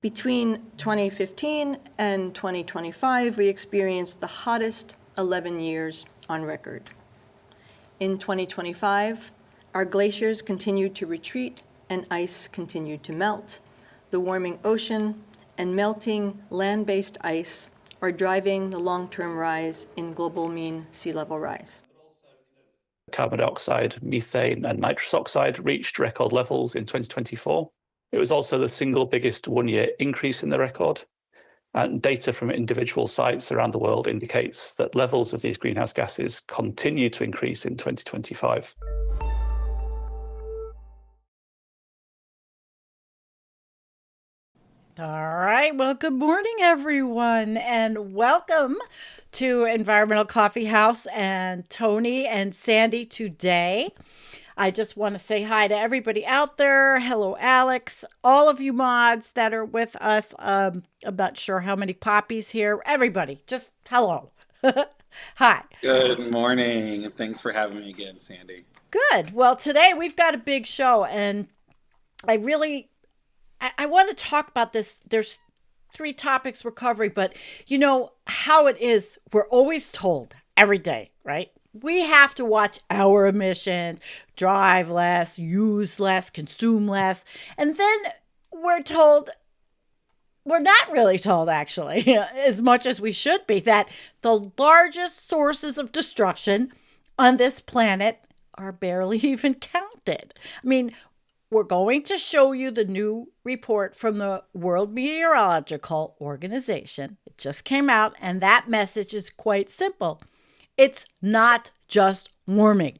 Between 2015 and 2025, we experienced the hottest 11 years on record. In 2025, our glaciers continued to retreat and ice continued to melt. The warming ocean and melting land-based ice are driving the long-term rise in global mean sea level rise. Carbon dioxide, methane, and nitrous oxide reached record levels in 2024. It was also the single biggest one-year increase in the record. And data from individual sites around the world indicates that levels of these greenhouse gases continue to increase in 2025. All right. Well, good morning, everyone, and welcome to Environmental Coffee House and Tony and Sandy today. I just want to say hi to everybody out there. Hello, Alex, all of you mods that are with us. I'm not sure how many poppies here. Everybody, just hello. Hi. Good morning, and thanks for having me again, Sandy. Good. Well, today we've got a big show, and I want to talk about this. There's 3 topics we're covering, but you know how it is. We're always told every day, right? We have to watch our emissions, drive less, use less, consume less. And then we're not really told, actually, as much as we should be, that the largest sources of destruction on this planet are barely even counted. I mean, we're going to show you the new report from the World Meteorological Organization. It just came out, and that message is quite simple. It's not just warming.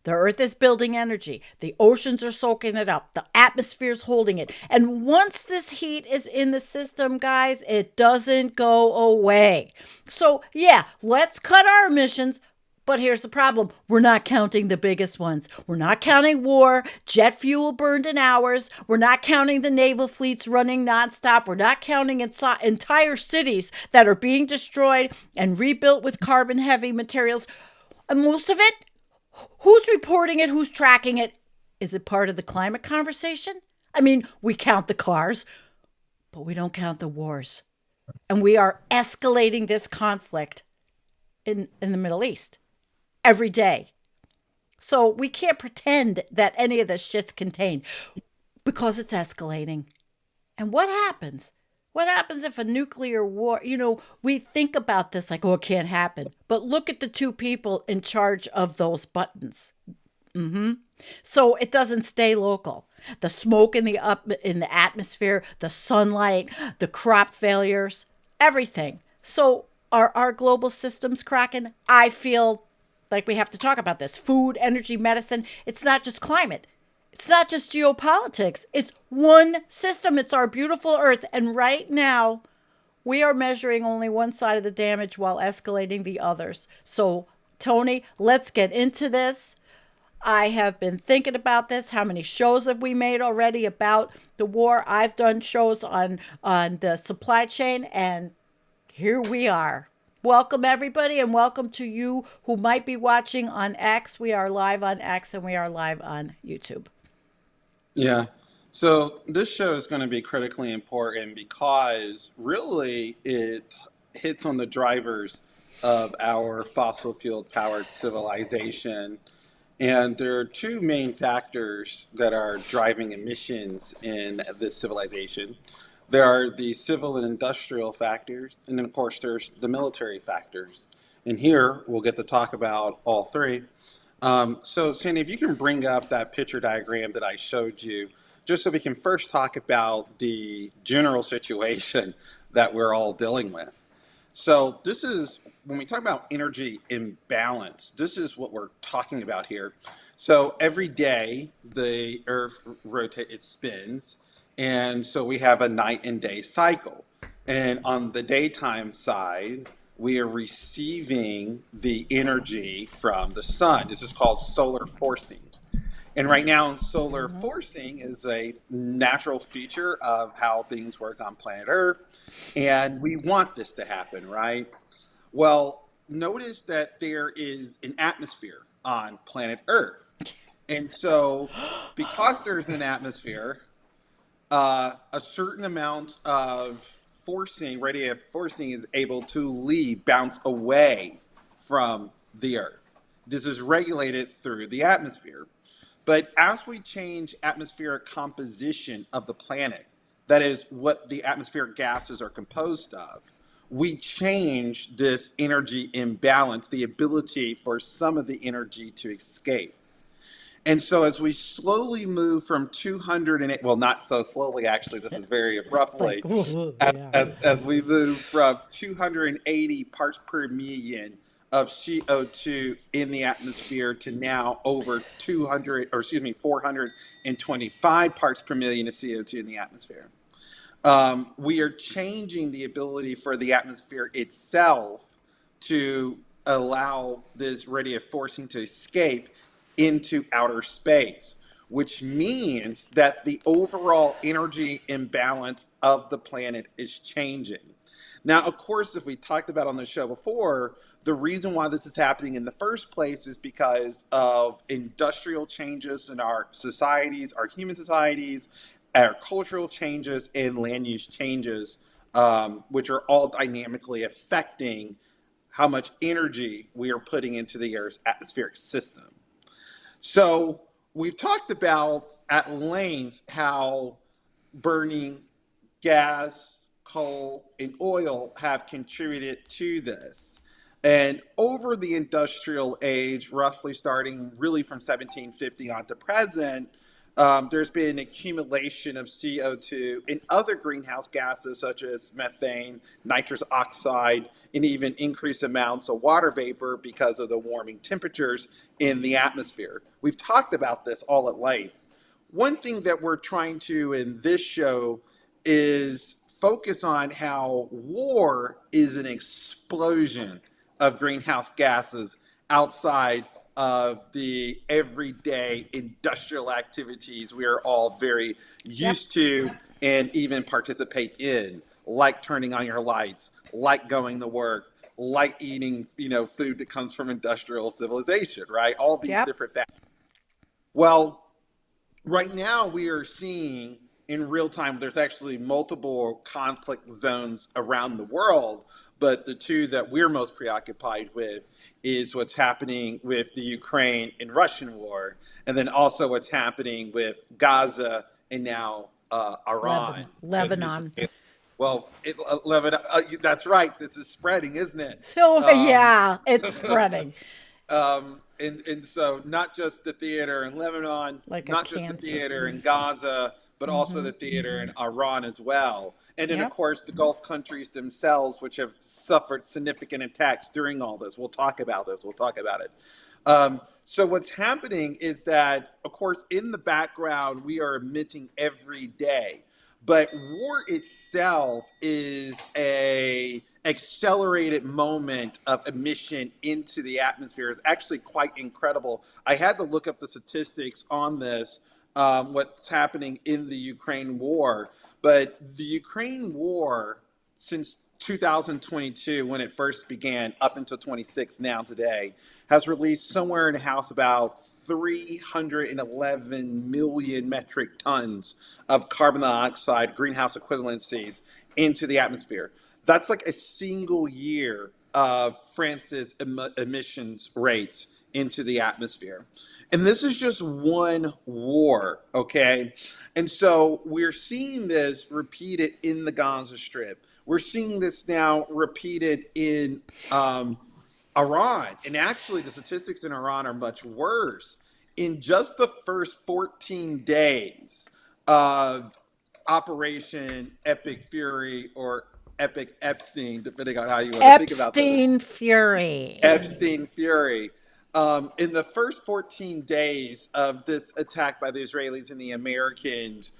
The Earth is building energy. The oceans are soaking it up. The atmosphere is holding it. And once this heat is in the system, guys, it doesn't go away. So, yeah, let's cut our emissions. But here's the problem. We're not counting the biggest ones. We're not counting war, jet fuel burned in hours. We're not counting the naval fleets running nonstop. We're not counting entire cities that are being destroyed and rebuilt with carbon-heavy materials. And most of it, who's reporting it? Who's tracking it? Is it part of the climate conversation? I mean, we count the cars, but we don't count the wars. And we are escalating this conflict in the Middle East every day. So we can't pretend that any of this shit's contained because it's escalating. And what happens? What happens if a nuclear war, we think about this like, oh, it can't happen. But look at the 2 people in charge of those buttons. So it doesn't stay local. The smoke in the atmosphere, the sunlight, the crop failures, everything. So are our global systems cracking? I feel like we have to talk about this. Food, energy, medicine. It's not just climate. It's not just geopolitics. It's one system. It's our beautiful Earth. And right now, we are measuring only one side of the damage while escalating the others. So, Tony, let's get into this. I have been thinking about this. How many shows have we made already about the war? I've done shows on the supply chain, and here we are. Welcome, everybody, and welcome to you who might be watching on X. We are live on X, and we are live on YouTube. Yeah. So this show is going to be critically important because really it hits on the drivers of our fossil fuel powered civilization. And there are 2 main factors that are driving emissions in this civilization. There are the civil and industrial factors, and then of course there's the military factors. And here we'll get to talk about all 3. So Sandy, if you can bring up that picture diagram that I showed you, just so we can first talk about the general situation that we're all dealing with. So this is, when we talk about energy imbalance, this is what we're talking about here. So every day the Earth rotates, it spins. And so we have a night and day cycle. And on the daytime side, we are receiving the energy from the sun. This is called solar forcing. And right now, solar forcing is a natural feature of how things work on planet Earth. And we want this to happen, right? Well, notice that there is an atmosphere on planet Earth. And so because there's an atmosphere, a certain amount of forcing, radiative forcing, is able to bounce away from the Earth. This is regulated through the atmosphere. But as we change atmospheric composition of the planet, that is what the atmospheric gases are composed of, we change this energy imbalance, the ability for some of the energy to escape. And so as we slowly move from 208, well, not so slowly, actually, this is very abruptly, as we move from 280 parts per million of CO2 in the atmosphere to now over 425 parts per million of CO2 in the atmosphere. We are changing the ability for the atmosphere itself to allow this radiative forcing to escape into outer space, which means that the overall energy imbalance of the planet is changing. Now, of course, if we talked about on the show before, the reason why this is happening in the first place is because of industrial changes in our societies, our human societies, our cultural changes, and land use changes, which are all dynamically affecting how much energy we are putting into the Earth's atmospheric system. So we've talked about at length how burning gas, coal, and oil have contributed to this. And over the industrial age, roughly starting really from 1750 on to present, there's been an accumulation of CO2 and other greenhouse gases such as methane, nitrous oxide, and even increased amounts of water vapor because of the warming temperatures in the atmosphere. We've talked about this all at length. One thing that we're trying to in this show is focus on how war is an explosion of greenhouse gases outside of the everyday industrial activities we are all very used to and even participate in, like turning on your lights, like going to work, like eating, food that comes from industrial civilization, right? All these different factors. Well, right now we are seeing in real time, there's actually multiple conflict zones around the world, but the two that we're most preoccupied with is what's happening with the Ukraine and Russian war, and then also what's happening with Gaza and now Iran. Lebanon. Well, Lebanon, that's right. This is spreading, isn't it? So yeah, it's spreading. And so not just the theater in Lebanon, not just the theater in Gaza, but also the theater in Iran as well. And then, of course, the Gulf countries themselves, which have suffered significant attacks during all this. We'll talk about this. We'll talk about it. So what's happening is that, of course, in the background, we are emitting every day. But war itself is a accelerated moment of emission into the atmosphere. It's actually quite incredible. I had to look up the statistics on this, what's happening in the Ukraine war. But the Ukraine war, since 2022, when it first began, up until 26 now today, has released somewhere in the house about 311 million metric tons of carbon dioxide greenhouse equivalencies into the atmosphere. That's like a single year of France's emissions rates into the atmosphere. And this is just one war, okay? And so we're seeing this repeated in the Gaza Strip. We're seeing this now repeated in Iran. And actually, the statistics in Iran are much worse. In just the first 14 days of Operation Epic Fury or Epic Epstein, depending on how you want to think about this. Epstein Fury. Epstein Fury. In the first 14 days of this attack by the Israelis and the Americans,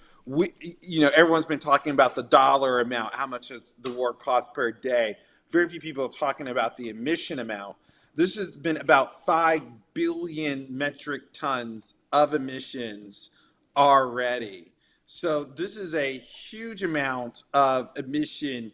everyone's been talking about the dollar amount, how much the war costs per day. Very few people are talking about the emission amount. This has been about 5 billion metric tons of emissions already. So this is a huge amount of emission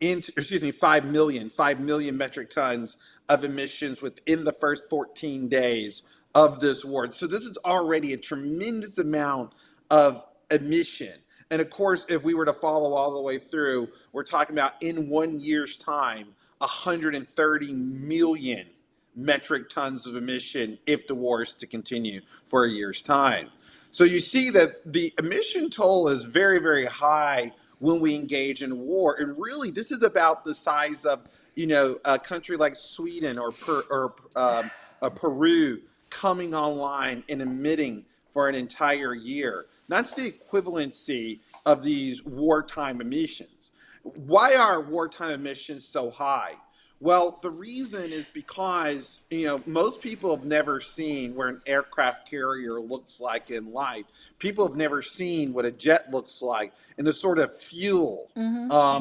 5 million metric tons of emissions within the first 14 days of this war. So this is already a tremendous amount of emission. And of course, if we were to follow all the way through, we're talking about in 1 year's time, 130 million metric tons of emission if the war is to continue for a year's time. So you see that the emission toll is very, very high when we engage in war. And really, this is about the size of, a country like Sweden or Peru coming online and emitting for an entire year. That's the equivalency of these wartime emissions. Why are wartime emissions so high? Well, the reason is because, most people have never seen where an aircraft carrier looks like in life. People have never seen what a jet looks like and the sort of fuel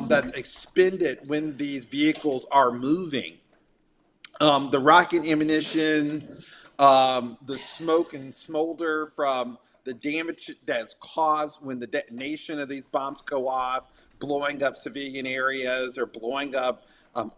that's expended when these vehicles are moving. The rocket emissions, the smoke and smolder from the damage that's caused when the detonation of these bombs go off, blowing up civilian areas or blowing up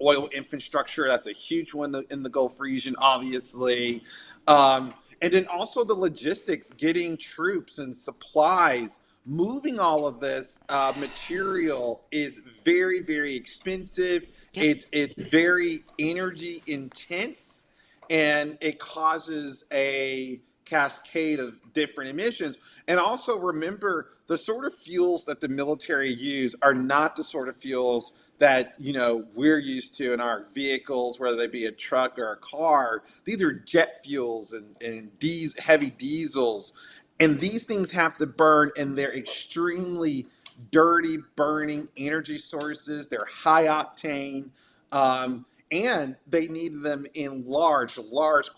oil infrastructure. That's a huge one in the Gulf region, obviously. And then also the logistics, getting troops and supplies, moving all of this material is very, very expensive. It's very energy intense, and it causes a cascade of different emissions. And also remember, the sort of fuels that the military use are not the sort of fuels that we're used to in our vehicles, whether they be a truck or a car. These are jet fuels and these heavy diesels, and these things have to burn, and they're extremely dirty burning energy sources. They're high octane, and they need them in large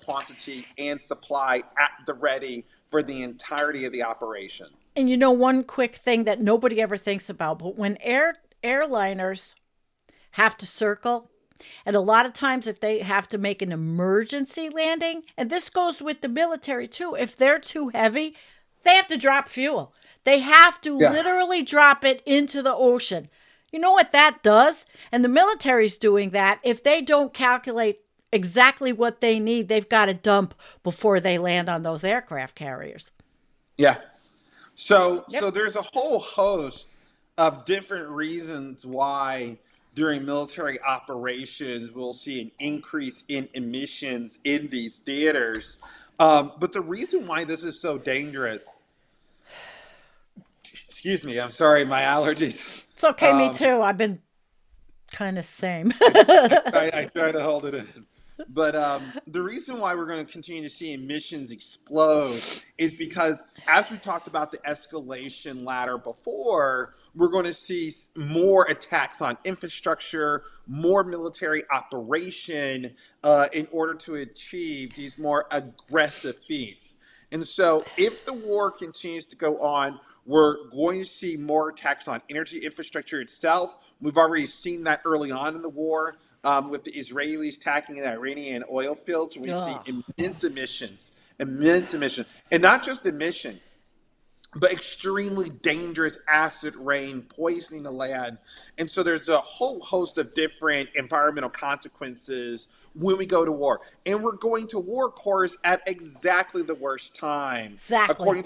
quantity and supply at the ready for the entirety of the operation. And one quick thing that nobody ever thinks about, but when airliners have to circle, and a lot of times if they have to make an emergency landing, and this goes with the military too, if they're too heavy, they have to drop fuel. They have to literally drop it into the ocean. You know what that does? And the military's doing that. If they don't calculate exactly what they need, they've got to dump before they land on those aircraft carriers. Yeah. So there's a whole host of different reasons why during military operations we'll see an increase in emissions in these theaters. But the reason why this is so dangerous, excuse me, I'm sorry, my allergies. It's okay, me too. I've been kind of same. I try to hold it in. But the reason why we're going to continue to see emissions explode is because, as we talked about the escalation ladder before, we're going to see more attacks on infrastructure, more military operation in order to achieve these more aggressive feats. And so if the war continues to go on, we're going to see more attacks on energy infrastructure itself. We've already seen that early on in the war. With the Israelis attacking the Iranian oil fields, we see immense emissions, and not just emission, but extremely dangerous acid rain poisoning the land. And so there's a whole host of different environmental consequences when we go to war. And we're going to war, of course, at exactly the worst time. Exactly. According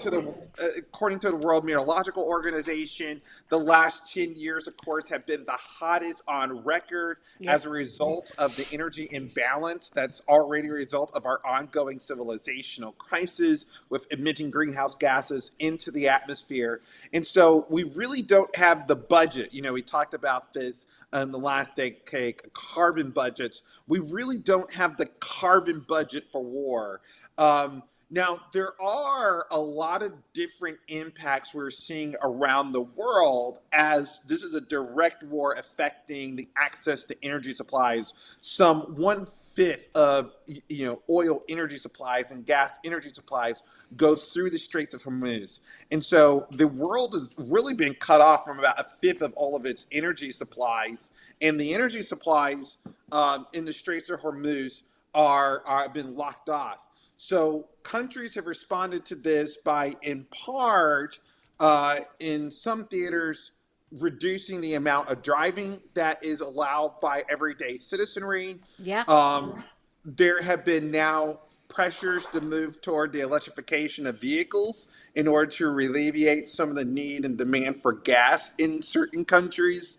to the World Meteorological Organization, the last 10 years, of course, have been the hottest on record as a result of the energy imbalance that's already a result of our ongoing civilizational crisis with emitting greenhouse gases into the atmosphere. And so we really don't have the budget. We talked about this in the last decade, carbon budgets. We really don't have the carbon budget for war. Now, there are a lot of different impacts we're seeing around the world as this is a direct war affecting the access to energy supplies. Some 1/5 of oil energy supplies and gas energy supplies go through the Straits of Hormuz. And so the world has really been cut off from about 1/5 of all of its energy supplies. And the energy supplies in the Straits of Hormuz have been locked off. So countries have responded to this by, in part, in some theaters, reducing the amount of driving that is allowed by everyday citizenry. Yeah. There have been now pressures to move toward the electrification of vehicles in order to alleviate some of the need and demand for gas in certain countries.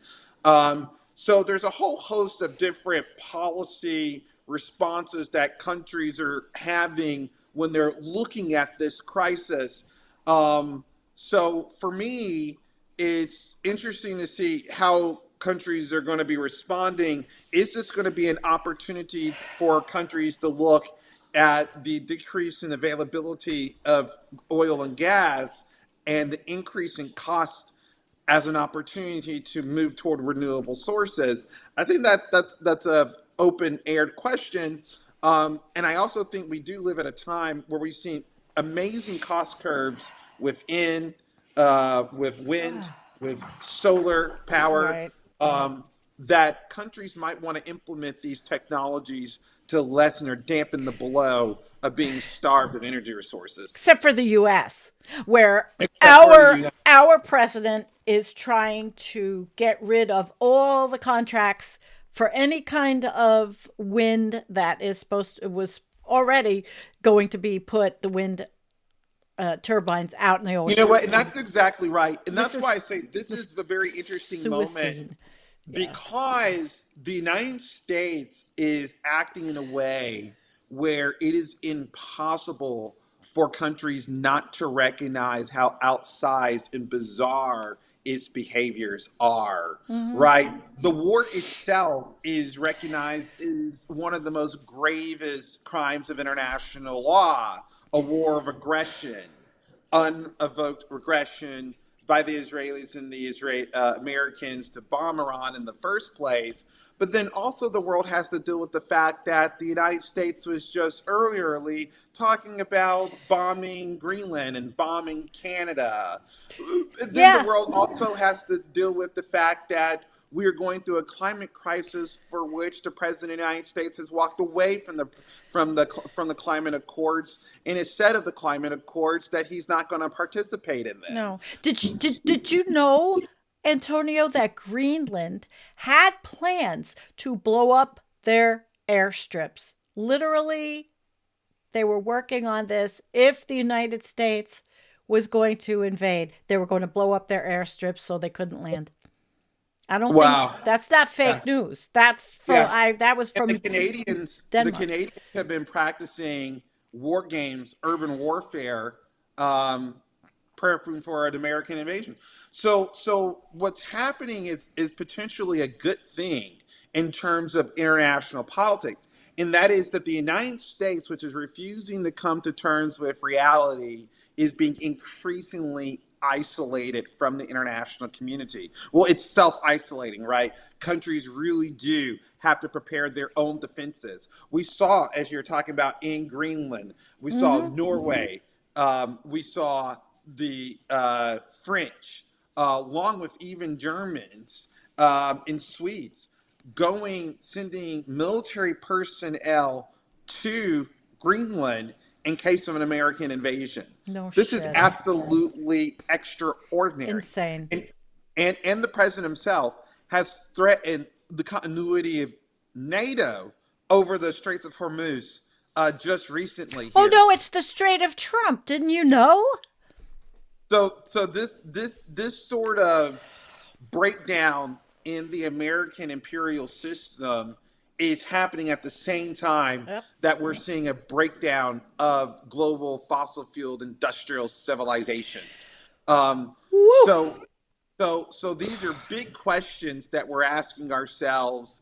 So there's a whole host of different policy responses that countries are having when they're looking at this crisis. So for me, it's interesting to see how countries are going to be responding. Is this going to be an opportunity for countries to look at the decrease in availability of oil and gas and the increase in cost as an opportunity to move toward renewable sources? I think that's a open-aired question. And I also think we do live at a time where we've seen amazing cost curves with wind, with solar power, Right. that countries might want to implement these technologies to lessen or dampen the blow of being starved of energy resources. Except for the US, where Except for the US. our president is trying to get rid of all the contracts for any kind of wind that was already going to be put the wind turbines out in the ocean. You know what? And that's exactly right. And This that's why I is say this is a very interesting suicide. moment, because the United States is acting in a way where it is impossible for countries not to recognize how outsized and bizarre its behaviors are, right? The war itself is recognized as one of the most gravest crimes of international law, a war of aggression, unevoked regression by the Israelis and the Americans to bomb Iran in the first place. But then also the world has to deal with the fact that the United States was just earlierly talking about bombing Greenland and bombing Canada. And then the world also has to deal with the fact that we are going through a climate crisis for which the president of the United States has walked away from the climate accords and has said of the climate accords that he's not going to participate in them. No. Did you know, Antonio, that Greenland had plans to blow up their airstrips? Literally, they were working on this. If the United States was going to invade, they were going to blow up their airstrips so they couldn't land. I don't think that's not fake news. That's from that was from and the Canadians. Denmark. The Canadians have been practicing war games, urban warfare, prepping for an American invasion. So what's happening is potentially a good thing in terms of international politics, and that is that the United States, which is refusing to come to terms with reality, is being increasingly isolated from the international community. Well, it's self-isolating, right? Countries really do have to prepare their own defenses. We saw, as you're talking about, in Greenland, we saw Norway, we saw the French, along with even Germans and Swedes, sending military personnel to Greenland in case of an American invasion. This is absolutely extraordinary. Insane. And the president himself has threatened the continuity of NATO over the Straits of Hormuz just recently. Oh no, it's the Strait of Trump. Didn't you know? So this sort of breakdown in the American imperial system is happening at the same time that we're seeing a breakdown of global fossil fueled industrial civilization. So these are big questions that we're asking ourselves.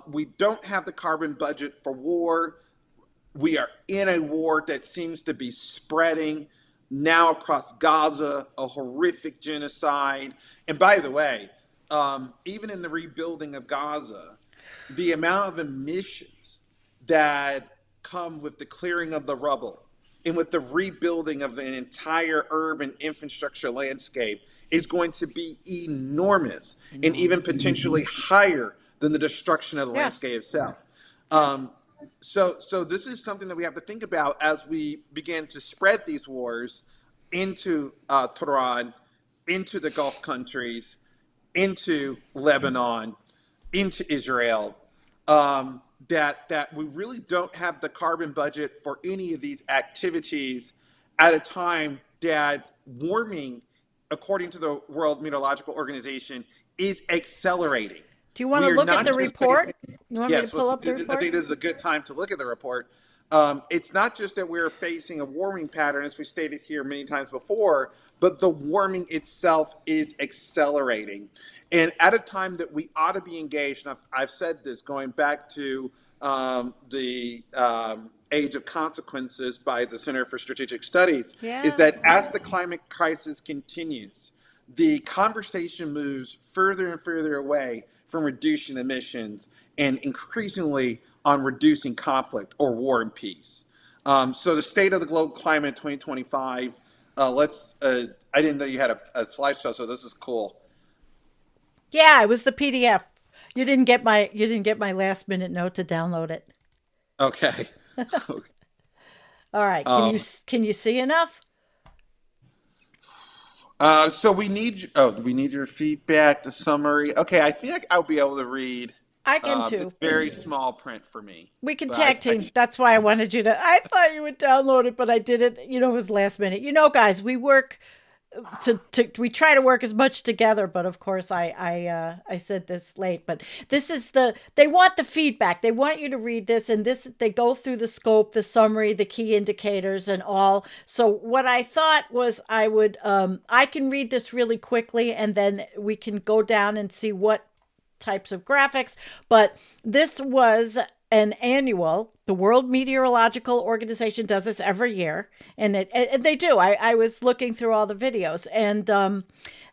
We don't have the carbon budget for war. We are in a war that seems to be spreading now across Gaza, a horrific genocide. And by the way, even in the rebuilding of Gaza, the amount of emissions that come with the clearing of the rubble and with the rebuilding of an entire urban infrastructure landscape is going to be enormous and even potentially higher than the destruction of the landscape itself. So this is something that we have to think about as we begin to spread these wars into Tehran, into the Gulf countries, into Lebanon, into Israel. that we really don't have the carbon budget for any of these activities at a time that warming, according to the World Meteorological Organization, is accelerating. Do you want to We are look at not the just report? facing, You want me to yes, pull up the I report? think this is a good time to look at the report. It's not just that we're facing a warming pattern, as we stated here many times before, but the warming itself is accelerating. And at a time that we ought to be engaged, and I've said this going back to the Age of Consequences by the Center for Strategic Studies, is that as the climate crisis continues, the conversation moves further and further away from reducing emissions and increasingly on reducing conflict or war and peace. So the State of the Global Climate 2025, I didn't know you had a slideshow, so this is cool. Yeah, it was the PDF. You didn't get my last minute note to download it. Okay. All right. Can you see enough? So we need your feedback, the summary. Okay, I feel like I'll be able to read. I can too. It's very small print for me. We can tag team. That's why I wanted you to. I thought you would download it, but I didn't. It was last minute. Guys, we work we try to work as much together, but of course I said this late. But this is they want the feedback. They want you to read this, and they go through the scope, the summary, the key indicators, and all. So what I thought was I can read this really quickly, and then we can go down and see what types of graphics. But this was an annual. The World Meteorological Organization does this every year, and they do. I was looking through all the videos, and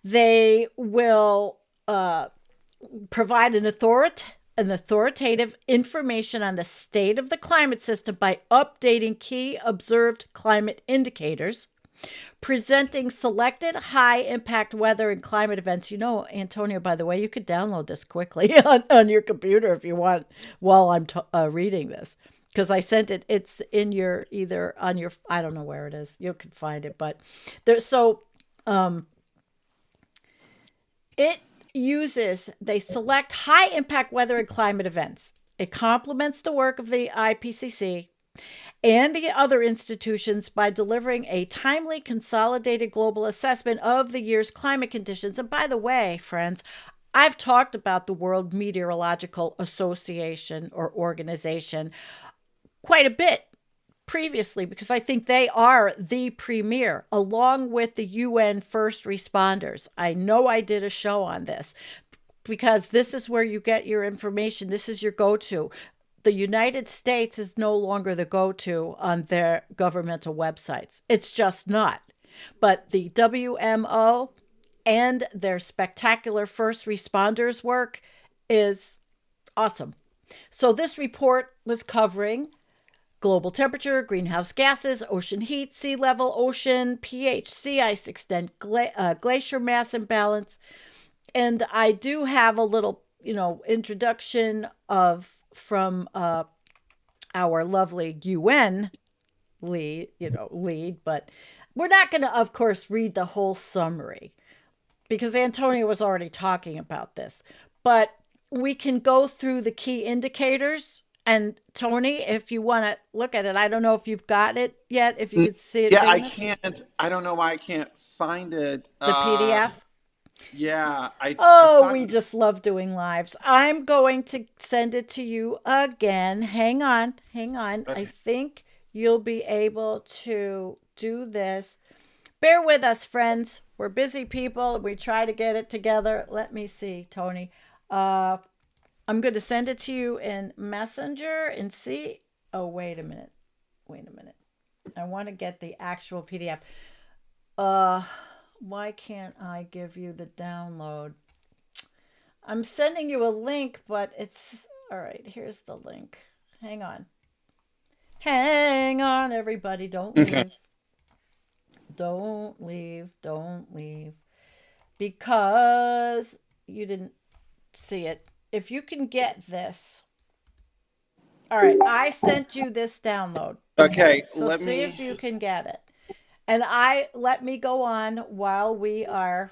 they will provide an authoritative information on the state of the climate system by updating key observed climate indicators, presenting selected high-impact weather and climate events. Antonio, by the way, you could download this quickly on your computer if you want while I'm reading this, because I sent it. It's in your either on your, I don't know where it is. You can find it, but they select high-impact weather and climate events. It complements the work of the IPCC and the other institutions by delivering a timely, consolidated global assessment of the year's climate conditions. And by the way, friends, I've talked about the World Meteorological Association or organization quite a bit previously, because I think they are the premier, along with the UN first responders. I know I did a show on this because this is where you get your information. This is your go-to. The United States is no longer the go-to on their governmental websites. It's just not. But the WMO and their spectacular first responders work is awesome. So this report was covering global temperature, greenhouse gases, ocean heat, sea level, ocean pH, sea ice extent, glacier mass imbalance. And I do have a little introduction from our lovely UN lead, but we're not going to, of course, read the whole summary because Antonio was already talking about this. But we can go through the key indicators. And Tony, if you want to look at it, I don't know if you've got it yet. If you could see it. Yeah, I can't. I don't know why I can't find it. The PDF. Yeah. We just love doing lives. I'm going to send it to you again. Hang on. Okay. I think you'll be able to do this. Bear with us, friends. We're busy people. We try to get it together. Let me see, Tony. I'm going to send it to you in Messenger and see. Oh, wait a minute. I want to get the actual PDF. Why can't I give you the download? I'm sending you a link, but it's all right. Here's the link. Hang on, everybody. Don't leave. Okay. Don't leave. Because you didn't see it. If you can get this. All right. I sent you this download. Okay. So see if you can get it. And let me go on while we are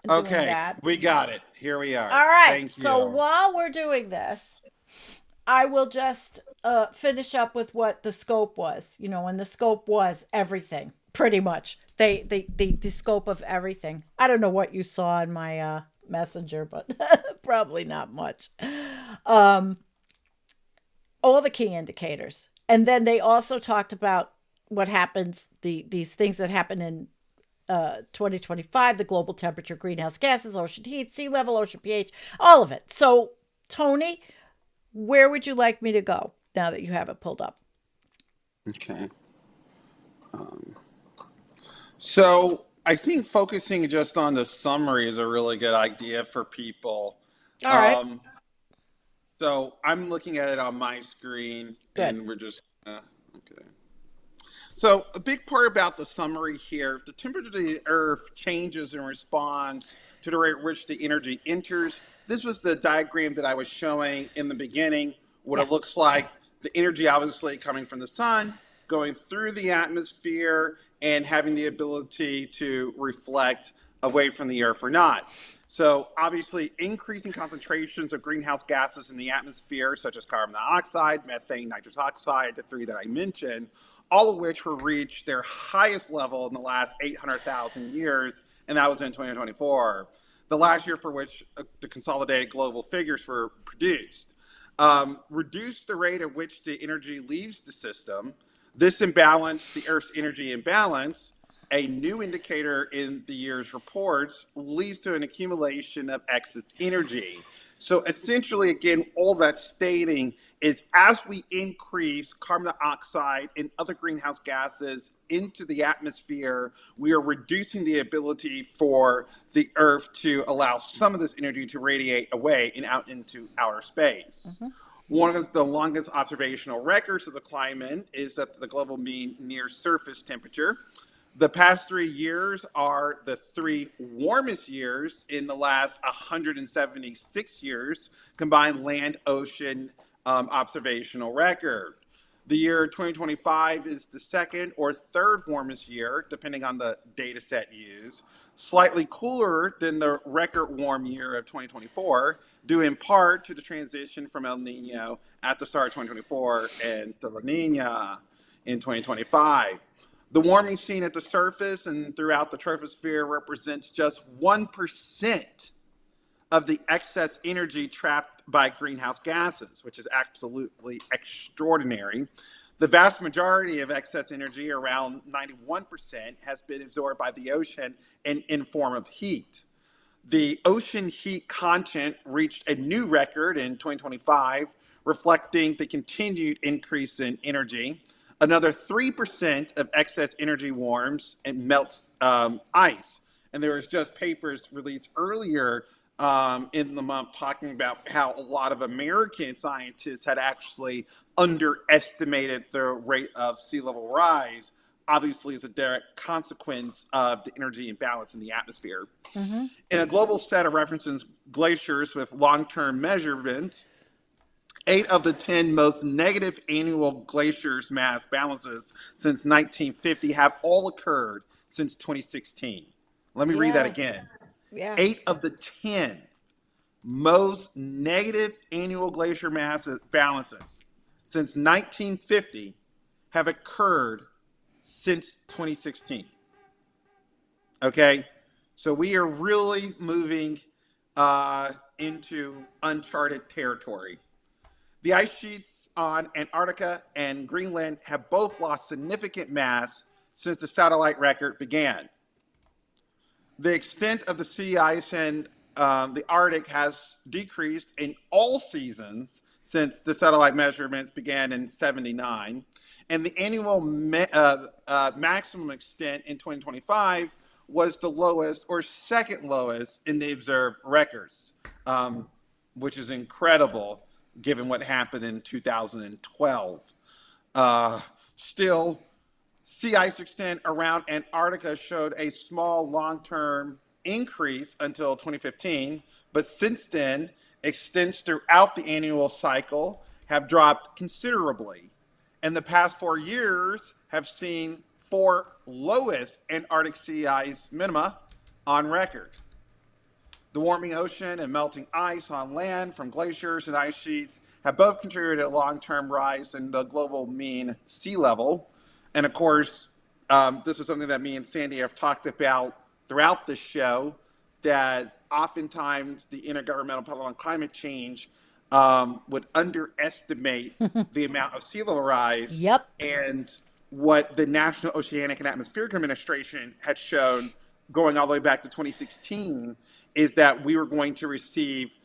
doing that. We got it. Here we are. All right. Thank you. So while we're doing this, I will just finish up with what the scope was, and the scope was everything, pretty much. The scope of everything. I don't know what you saw in my messenger, but probably not much. Um, all the key indicators. And then they also talked about what happens, these things that happen in 2025, the global temperature, greenhouse gases, ocean heat, sea level, ocean pH, all of it. So, Tony, where would you like me to go now that you have it pulled up? Okay. So I think focusing just on the summary is a really good idea for people. All right. So I'm looking at it on my screen, Good. and we're just okay. So a big part about the summary here: the temperature of the Earth changes in response to the rate at which the energy enters. This was the diagram that I was showing in the beginning. What it looks like: the energy obviously coming from the sun, going through the atmosphere, and having the ability to reflect away from the Earth or not. So obviously increasing concentrations of greenhouse gases in the atmosphere, such as carbon dioxide, methane, nitrous oxide, the three that I mentioned, all of which were reached their highest level in the last 800,000 years, and that was in 2024, the last year for which the consolidated global figures were produced. Reduced the rate at which the energy leaves the system. This imbalance, the Earth's energy imbalance, a new indicator in the year's reports, leads to an accumulation of excess energy. So essentially, again, all that's stating is as we increase carbon dioxide and other greenhouse gases into the atmosphere, we are reducing the ability for the Earth to allow some of this energy to radiate away and out into outer space. Mm-hmm. One of the longest observational records of the climate is that the global mean near surface temperature. The past 3 years are the 3 warmest years in the last 176 years, combined land-ocean observational record. The year 2025 is the second or third warmest year, depending on the data set used, slightly cooler than the record warm year of 2024, due in part to the transition from El Nino at the start of 2024 and to La Nina in 2025. The warming seen at the surface and throughout the troposphere represents just 1% of the excess energy trapped by greenhouse gases, which is absolutely extraordinary. The vast majority of excess energy, around 91%, has been absorbed by the ocean and in form of heat. The ocean heat content reached a new record in 2025, reflecting the continued increase in energy. Another 3% of excess energy warms and melts ice. And there was just papers released earlier in the month talking about how a lot of American scientists had actually underestimated the rate of sea level rise, obviously as a direct consequence of the energy imbalance in the atmosphere. Mm-hmm. In a global set of references glaciers with long-term measurements, 8 of the 10 most negative annual glaciers mass balances since 1950 have all occurred since 2016. Let me read that again. 8 of the 10 most negative annual glacier mass balances since 1950 have occurred since 2016. Okay? So we are really moving into uncharted territory. The ice sheets on Antarctica and Greenland have both lost significant mass since the satellite record began. The extent of the sea ice in the Arctic has decreased in all seasons since the satellite measurements began in '79, and the annual maximum extent in 2025 was the lowest or second lowest in the observed records, which is incredible given what happened in 2012. Still, sea ice extent around Antarctica showed a small long-term increase until 2015, but since then, extents throughout the annual cycle have dropped considerably. And the past 4 years have seen 4 lowest Antarctic sea ice minima on record. The warming ocean and melting ice on land from glaciers and ice sheets have both contributed to a long-term rise in the global mean sea level. And of course, this is something that me and Sandy have talked about throughout the show, that oftentimes the Intergovernmental Panel on Climate Change would underestimate the amount of sea level rise. Yep. And what the National Oceanic and Atmospheric Administration had shown going all the way back to 2016 is that we were going to receive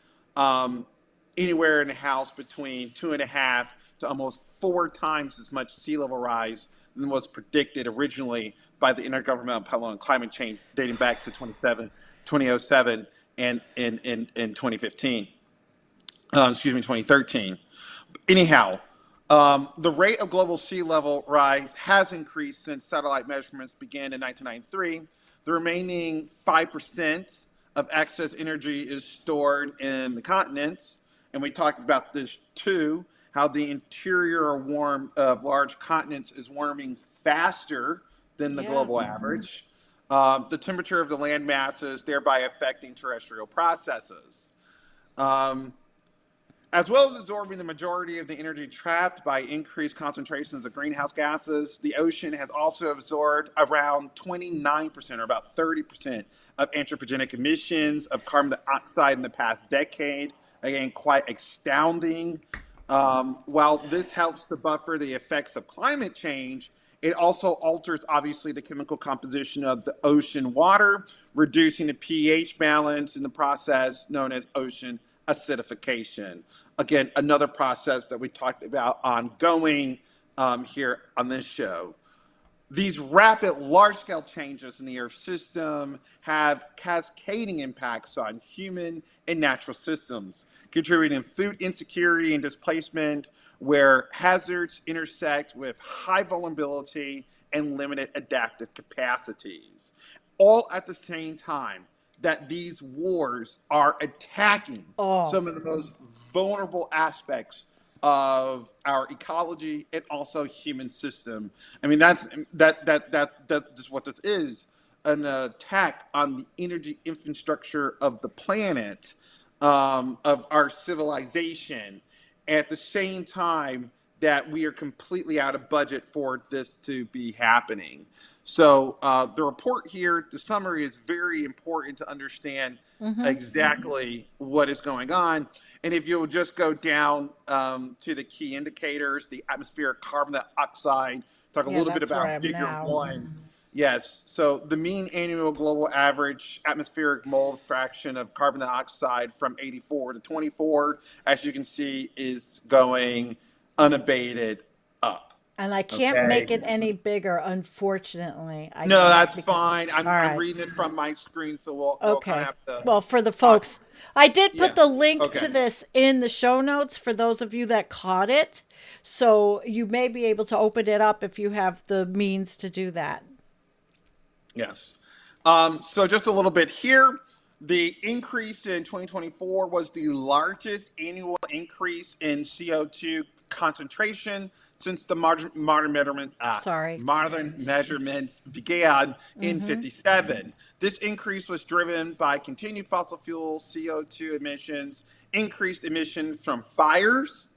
anywhere in the house between 2.5 to almost 4 times as much sea level rise than was predicted originally by the Intergovernmental Panel on Climate Change, dating back to 2007 and in 2015. 2013. Anyhow, the rate of global sea level rise has increased since satellite measurements began in 1993. The remaining 5% of excess energy is stored in the continents, and we talked about this too, how the interior of large continents is warming faster than the global average. The temperature of the land masses, thereby affecting terrestrial processes. As well as absorbing the majority of the energy trapped by increased concentrations of greenhouse gases, the ocean has also absorbed around 29%, or about 30%, of anthropogenic emissions of carbon dioxide in the past decade. Again, quite astounding. While this helps to buffer the effects of climate change, it also alters, obviously, the chemical composition of the ocean water, reducing the pH balance in the process known as ocean acidification. Again, another process that we talked about ongoing here on this show. These rapid, large-scale changes in the Earth system have cascading impacts on human and natural systems, contributing to food insecurity and displacement, where hazards intersect with high vulnerability and limited adaptive capacities, all at the same time that these wars are attacking some of the most vulnerable aspects of our ecology and also human system. I mean, that's just what this is, an attack on the energy infrastructure of the planet, of our civilization, at the same time that we are completely out of budget for this to be happening. So the report here, the summary, is very important to understand exactly what is going on. And if you'll just go down to the key indicators, the atmospheric carbon dioxide, talk a little bit about figure 1. Yes, so the mean annual global average atmospheric mold fraction of carbon dioxide from 84 to 24, as you can see, is going unabated up. And I can't make it any bigger, unfortunately. No, that's fine. I'm reading it from my screen, so we'll kind of have to... Well, for the folks, I did put the link to this in the show notes for those of you that caught it. So you may be able to open it up if you have the means to do that. Yes. So just a little bit here. The increase in 2024 was the largest annual increase in CO2 concentration since the modern measurements began in 57. This increase was driven by continued fossil fuel CO2 emissions, increased emissions from fires,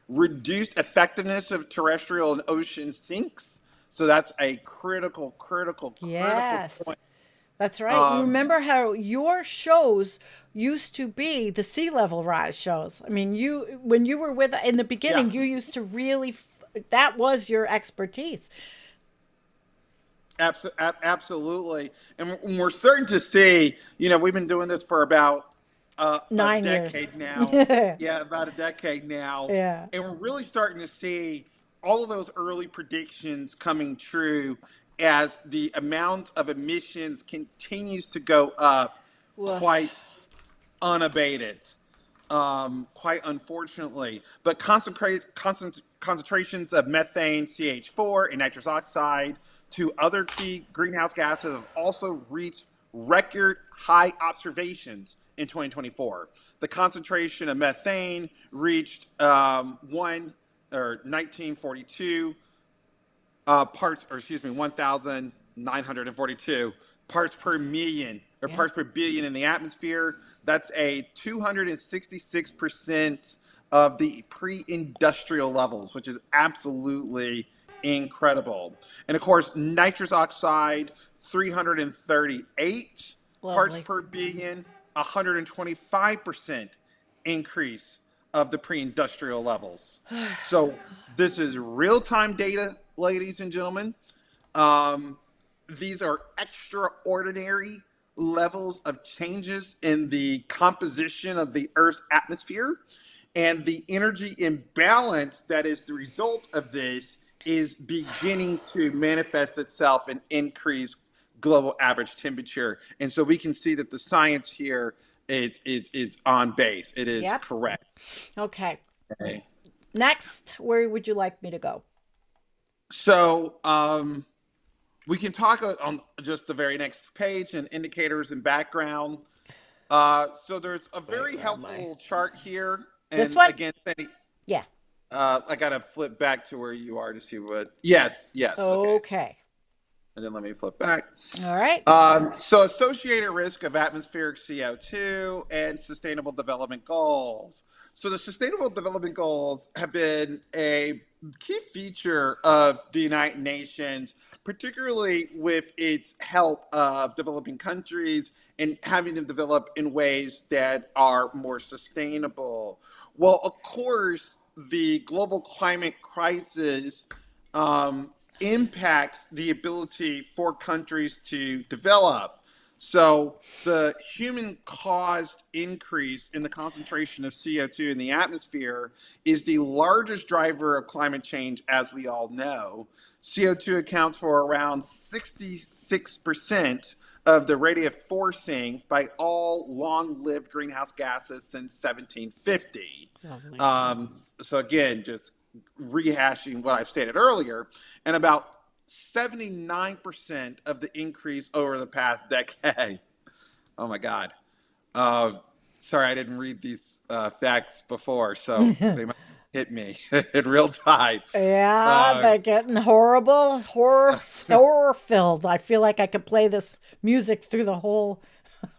reduced effectiveness of terrestrial and ocean sinks. So that's a critical point. That's right. You remember how your shows used to be the sea level rise shows. I mean, when you were with in the beginning, you used to really, that was your expertise. Absolutely. And we're starting to see, we've been doing this for about 9 years. A decade now. About a decade now. Yeah. And we're really starting to see all of those early predictions coming true as the amount of emissions continues to go up quite unabated, quite unfortunately. But concentrations of methane, CH4, and nitrous oxide, two other key greenhouse gases, have also reached record high observations in 2024. The concentration of methane reached 1942 1,942 parts per million, or parts per billion in the atmosphere. That's a 266% of the pre-industrial levels, which is absolutely incredible. And of course, nitrous oxide, 338 parts Lovely. per billion, 125% increase of the pre-industrial levels. So this is real-time data, ladies and gentlemen. These are extraordinary levels of changes in the composition of the Earth's atmosphere. And the energy imbalance that is the result of this is beginning to manifest itself in increased global average temperature. And so we can see that the science here is on base. It is Yep. correct. Okay. Okay. Next, where would you like me to go? So we can talk on just the very next page and indicators and background. So there's a very helpful chart here. And This one? again, Sandy, Yeah. I got to flip back to where you are to see what. Yes. Okay. Okay. And then let me flip back. All right. So associated risk of atmospheric CO2 and sustainable development goals. So the sustainable development goals have been a key feature of the United Nations, particularly with its help of developing countries and having them develop in ways that are more sustainable. Well, of course, the global climate crisis impacts the ability for countries to develop. So the human-caused increase in the concentration of CO2 in the atmosphere is the largest driver of climate change, as we all know. CO2 accounts for around 66% of the radiative forcing by all long-lived greenhouse gases since 1750. So again, just rehashing what I've stated earlier, and about 79% of the increase over the past decade. Oh my God. Sorry, I didn't read these facts before, so they might hit me in real time. Yeah, they're getting horrible, horror filled. I feel like I could play this music through the whole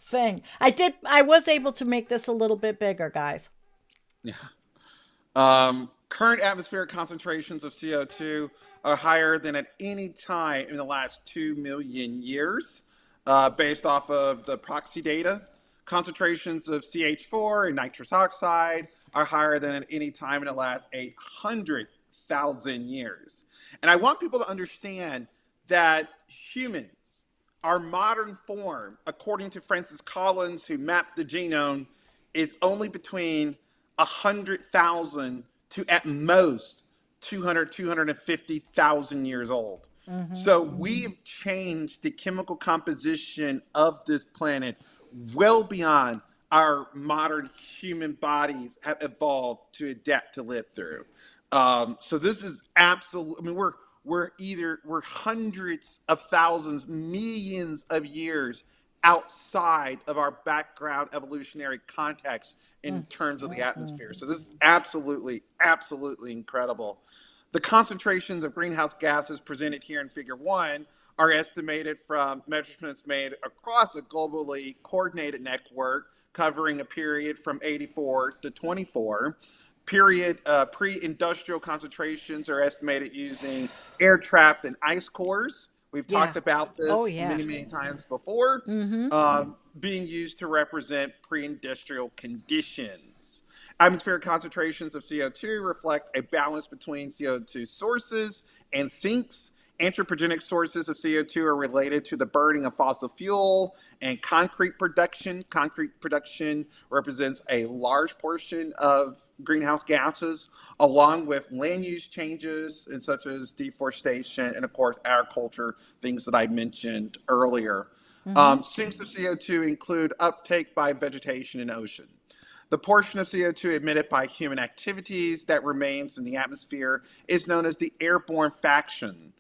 thing. I was able to make this a little bit bigger, guys. Yeah. Current atmospheric concentrations of CO2 are higher than at any time in the last 2 million years, based off of the proxy data. Concentrations of CH4 and nitrous oxide are higher than at any time in the last 800,000 years. And I want people to understand that humans, our modern form, according to Francis Collins, who mapped the genome, is only between 100,000 to at most 250,000 years old. So we've changed the chemical composition of this planet well beyond our modern human bodies have evolved to adapt to live through. So this is absolute. I mean, we're hundreds of thousands, millions of years outside of our background evolutionary context in terms of the atmosphere. So this is absolutely incredible. The concentrations of greenhouse gases presented here in Figure 1 are estimated from measurements made across a globally coordinated network covering a period from 84 to 24. Pre-industrial concentrations are estimated using air-trapped and ice cores. We've talked about this many times before, being used to represent pre-industrial conditions. Atmospheric concentrations of CO2 reflect a balance between CO2 sources and sinks. Anthropogenic sources of CO2 are related to the burning of fossil fuel and concrete production. Concrete production represents a large portion of greenhouse gases, along with land use changes and such as deforestation and, of course, agriculture, things that I mentioned earlier. Sinks of CO2 include uptake by vegetation and ocean. The portion of CO2 emitted by human activities that remains in the atmosphere is known as the airborne fraction.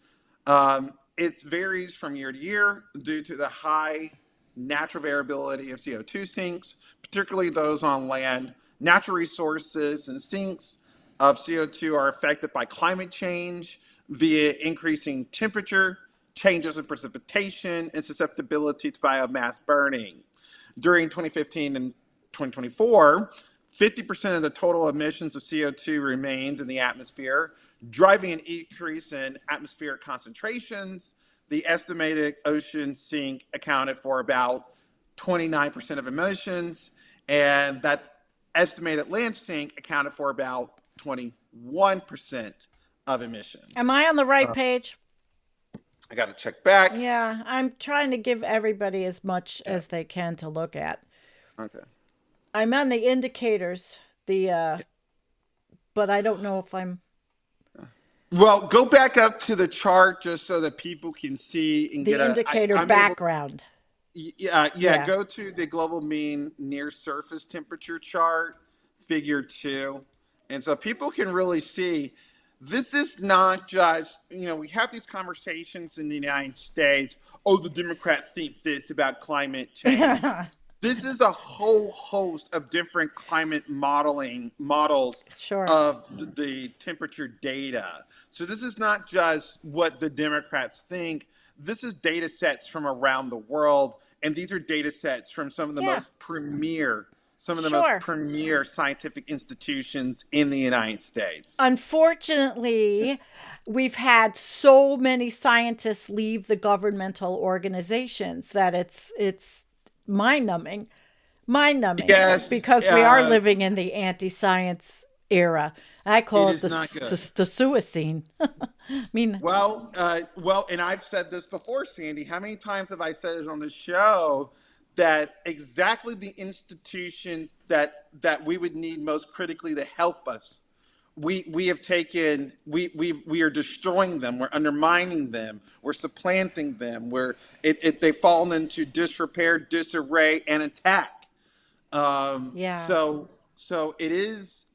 It varies from year to year due to the high natural variability of CO2 sinks, particularly those on land. Natural resources and sinks of CO2 are affected by climate change via increasing temperature, changes in precipitation, and susceptibility to biomass burning. During 2015 and 2024, 50% of the total emissions of CO2 remains in the atmosphere, driving an increase in atmospheric concentrations. The estimated ocean sink accounted for about 29% of emissions, and that estimated land sink accounted for about 21% of emissions. Am I on the right page? I got to check back. Yeah, I'm trying to give everybody as much as they can to look at. Okay. I'm on the indicators, but I don't know if I'm. Well, go back up to the chart just so that people can see and The get indicator background. Yeah, go to the global mean near surface temperature chart, figure 2. And so people can really see this is not just, we have these conversations in the United States. Oh, the Democrats think this about climate change. This is a whole host of different climate models of the temperature data. So this is not just what the Democrats think. This is data sets from around the world, and these are data sets from some of the most premier scientific institutions in the United States. Unfortunately, we've had so many scientists leave the governmental organizations that it's mind-numbing. Yes, because we are living in the anti-science era. I call it the suicide. I mean, well, and I've said this before, Sandy. How many times have I said it on the show that exactly the institution that we would need most critically to help us, we have taken, we are destroying them, we're undermining them, we're supplanting them, they've fallen into disrepair, disarray, and attack. So it is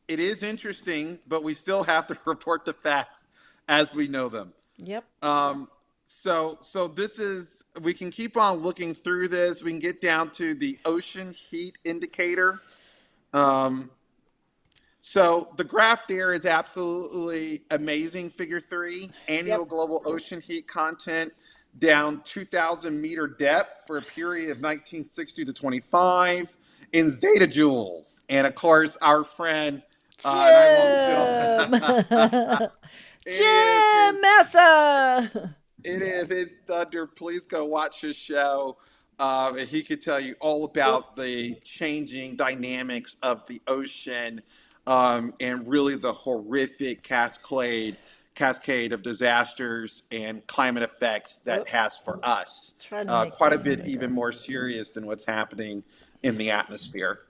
interesting, but we still have to report the facts as we know them. Yep. So this is, we can keep on looking through this. We can get down to the ocean heat indicator. So the graph there is absolutely amazing. Figure 3, annual global ocean heat content down 2,000 meter depth for a period of 1960 to 25 in zettajoules. And of course, our friend, Jim Massa. If it's thunder, please go watch his show. And he could tell you all about the changing dynamics of the ocean and really the horrific cascade of disasters and climate effects that has for us. Quite a bit even more serious than what's happening in the atmosphere.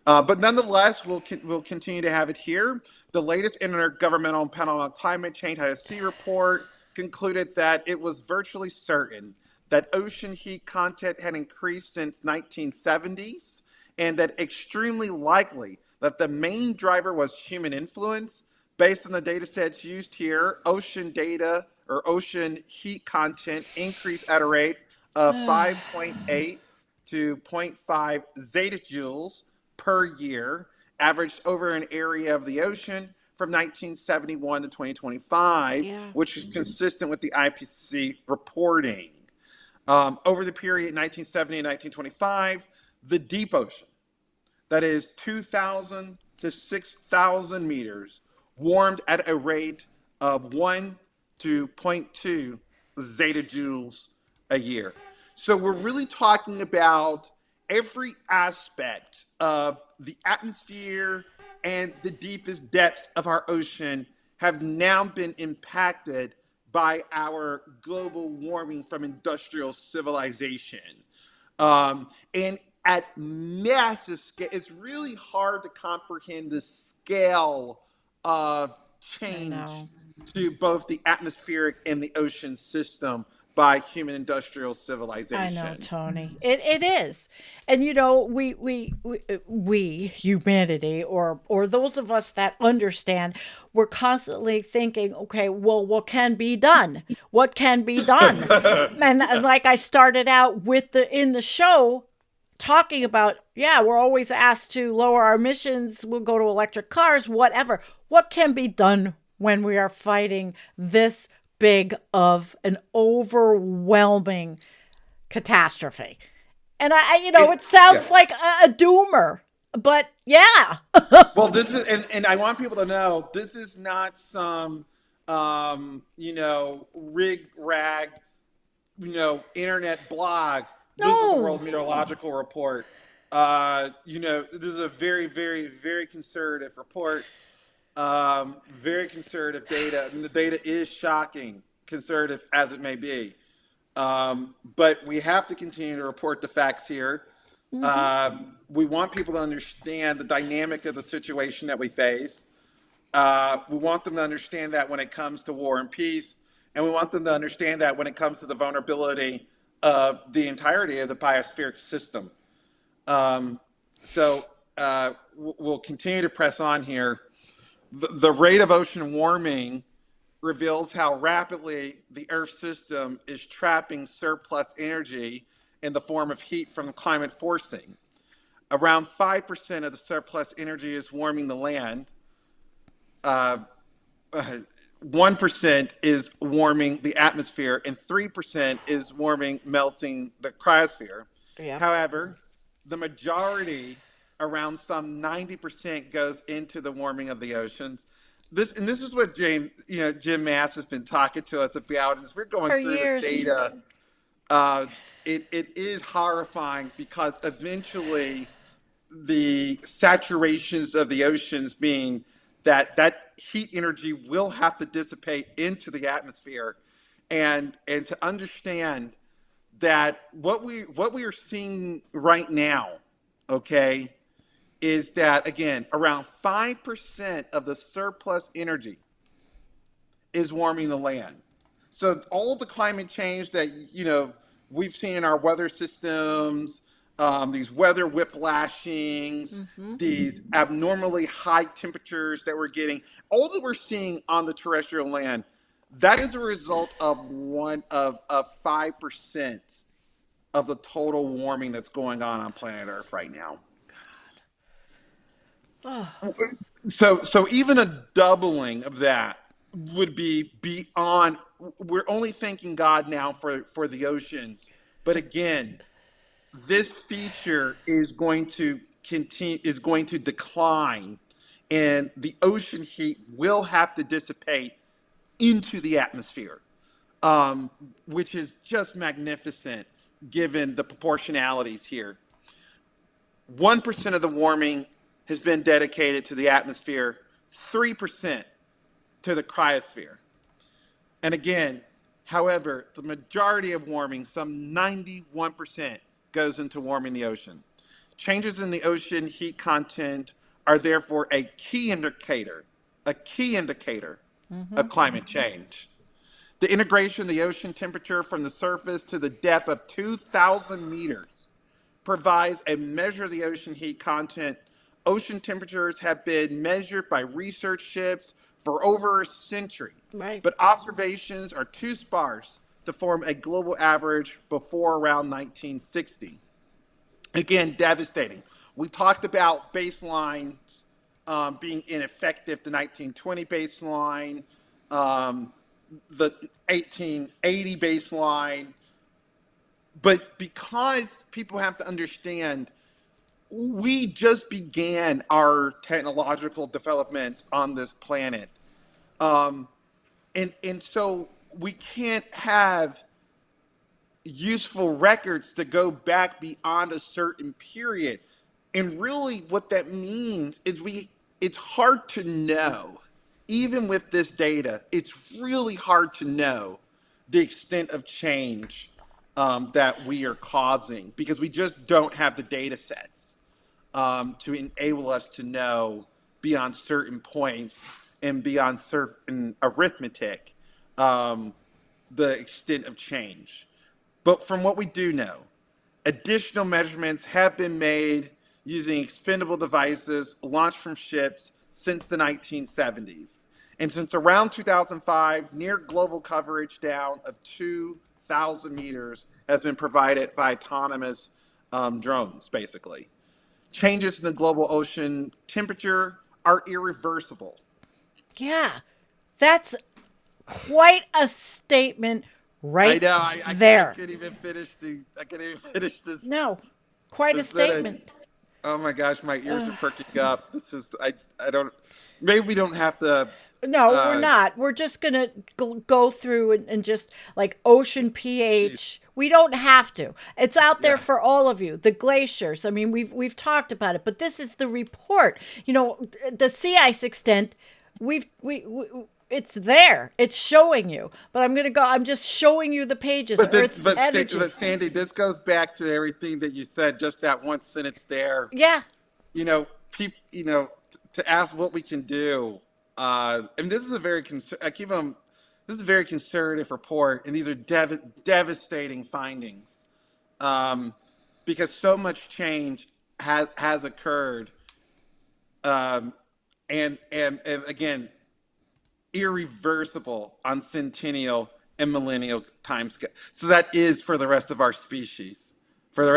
But nonetheless, we'll continue to have it here. The latest Intergovernmental Panel on Climate Change ISC report concluded that it was virtually certain that ocean heat content had increased since 1970s, and that extremely likely that the main driver was human influence. Based on the data sets used here, ocean data or ocean heat content increased at a rate of 5.8 to 0.5 zettajoules per year, averaged over an area of the ocean from 1971 to 2025, which is consistent with the IPCC reporting. Over the period 1970 and 1925, the deep ocean, that is 2,000 to 6,000 meters, warmed at a rate of 1 to 0.2 zettajoules a year. So we're really talking about every aspect of the atmosphere and the deepest depths of our ocean have now been impacted by our global warming from industrial civilization. And at massive scale, it's really hard to comprehend the scale of change to both the atmospheric and the ocean system by human industrial civilization. I know, Tony. It is. And we humanity or those of us that understand, we're constantly thinking, okay, well, what can be done? What can be done? And like I started out with in the show talking about, we're always asked to lower our emissions, we'll go to electric cars, whatever. What can be done when we are fighting this big of an overwhelming catastrophe? And it sounds like a doomer. but yeah. Well, this is, and I want people to know this is not some, rig rag, internet blog. This is the World No. Meteorological Report. This is a very, very, very conservative report. Very conservative data. I mean, the data is shocking, conservative as it may be. But we have to continue to report the facts here. We want people to understand the dynamic of the situation that we face. We want them to understand that when it comes to war and peace, and we want them to understand that when it comes to the vulnerability of the entirety of the biospheric system. We'll continue to press on here. The rate of ocean warming reveals how rapidly the Earth system is trapping surplus energy in the form of heat from climate forcing. Around 5% of the surplus energy is warming the land. 1% is warming the atmosphere, and 3% is melting the cryosphere. Yep. However, the majority, around some 90%, goes into the warming of the oceans. This is what Jim Mass has been talking to us about, and as we're going For through years. this data, it is horrifying because eventually the saturations of the oceans mean that heat energy will have to dissipate into the atmosphere, and to understand that what we are seeing right now, okay, is that again around 5% of the surplus energy is warming the land. So all the climate change that we've seen in our weather systems, these weather whiplashings, these abnormally high temperatures that we're getting, all that we're seeing on the terrestrial land, that is a result of 5% of the total warming that's going on planet Earth right now. Oh. So even a doubling of that would be beyond. We're only thanking God now for the oceans, but again, this feature is going to decline, and the ocean heat will have to dissipate into the atmosphere, which is just magnificent given the proportionalities here. 1% of the warming has been dedicated to the atmosphere, 3% to the cryosphere. And again, however, the majority of warming, some 91%, goes into warming the ocean. Changes in the ocean heat content are therefore a key indicator of climate change. The integration of the ocean temperature from the surface to the depth of 2,000 meters provides a measure of the ocean heat content. Ocean temperatures have been measured by research ships for over a century, Right. but observations are too sparse to form a global average before around 1960. Again, devastating. We talked about baselines being ineffective, the 1920 baseline, the 1880 baseline. But because people have to understand, we just began our technological development on this planet. And so we can't have useful records to go back beyond a certain period. And really what that means is it's hard to know, even with this data, it's really hard to know the extent of change that we are causing, because we just don't have the data sets to enable us to know beyond certain points and beyond certain arithmetic the extent of change. But from what we do know, additional measurements have been made using expendable devices launched from ships since the 1970s. And since around 2005, near global coverage down of 2,000 meters has been provided by autonomous drones, basically. Changes in the global ocean temperature are irreversible. Yeah. That's quite a statement right I know. I there. couldn't even finish this. No, quite a sentence. statement. Oh my gosh, my ears are perking up. This is I don't. Maybe we don't have to. No, we're Uh, not. We're just going to go through and just like ocean pH. We don't have to. It's out there yeah. for all of you. The glaciers. I mean, we've talked about it, but this is the report. You know, the sea ice extent, we it's there. It's showing you. But I'm just showing you the pages. Earth's energy. But Sandy, this goes back to everything that you said. Just that one sentence there. Yeah. People. To ask what we can do. And this is a very I keep them. This is a very conservative report, and these are devastating findings, because so much change has occurred, and again, irreversible on centennial and millennial timescale. So that is for the rest of our species, for the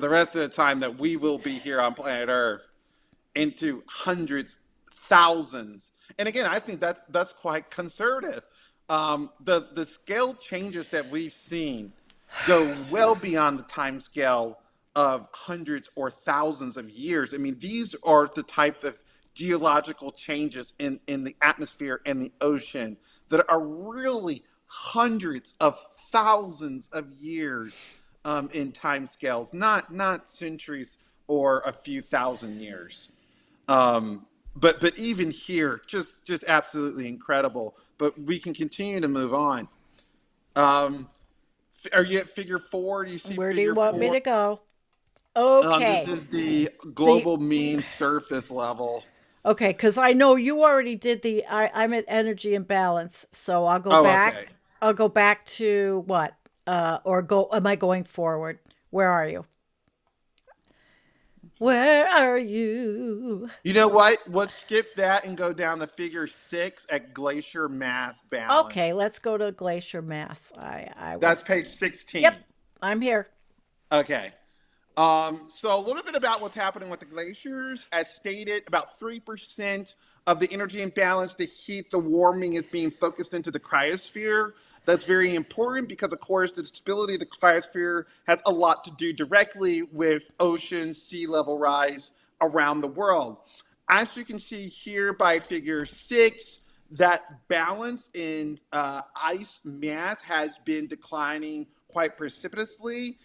rest of the time that we will be here on planet Earth, into hundreds, thousands. And again, I think that's quite conservative. The scale changes that we've seen go well beyond the time scale of hundreds or thousands of years. I mean, these are the type of geological changes in the atmosphere and the ocean that are really hundreds of thousands of years in time scales, not centuries or a few thousand years. But even here, just absolutely incredible. But we can continue to move on. Are you at figure 4? Do you see Where do figure you want me 4? to go? Okay. This is the global mean surface level. Okay, because I know you already did I'm at energy imbalance, so I'll go Oh, back. okay. I'll go back to what? Am I going forward? Where are you? Where are you? You know what? Let's skip that and go down to figure 6 at glacier mass Okay, balance. let's go to glacier mass. I That's was. page 16. Yep, I'm here. Okay. So a little bit about what's happening with the glaciers. As stated, about 3% of the energy imbalance, the heat, the warming is being focused into the cryosphere. That's very important because, of course, the stability of the cryosphere has a lot to do directly with ocean sea level rise around the world. As you can see here by figure 6, that balance in ice mass has been declining quite precipitously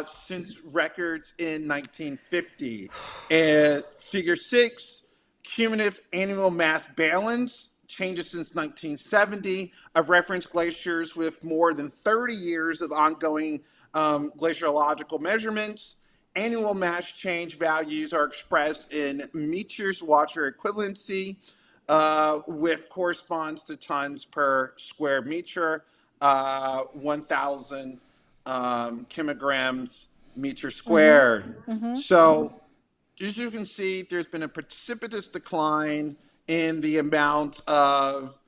since records in 1950. And figure 6, cumulative annual mass balance changes since 1970 of reference glaciers with more than 30 years of ongoing glaciological measurements. Annual mass change values are expressed in meters water equivalency, with corresponds to tons per square meter, 1,000 kilograms meter squared. So as you can see, there's been a precipitous decline in the amount of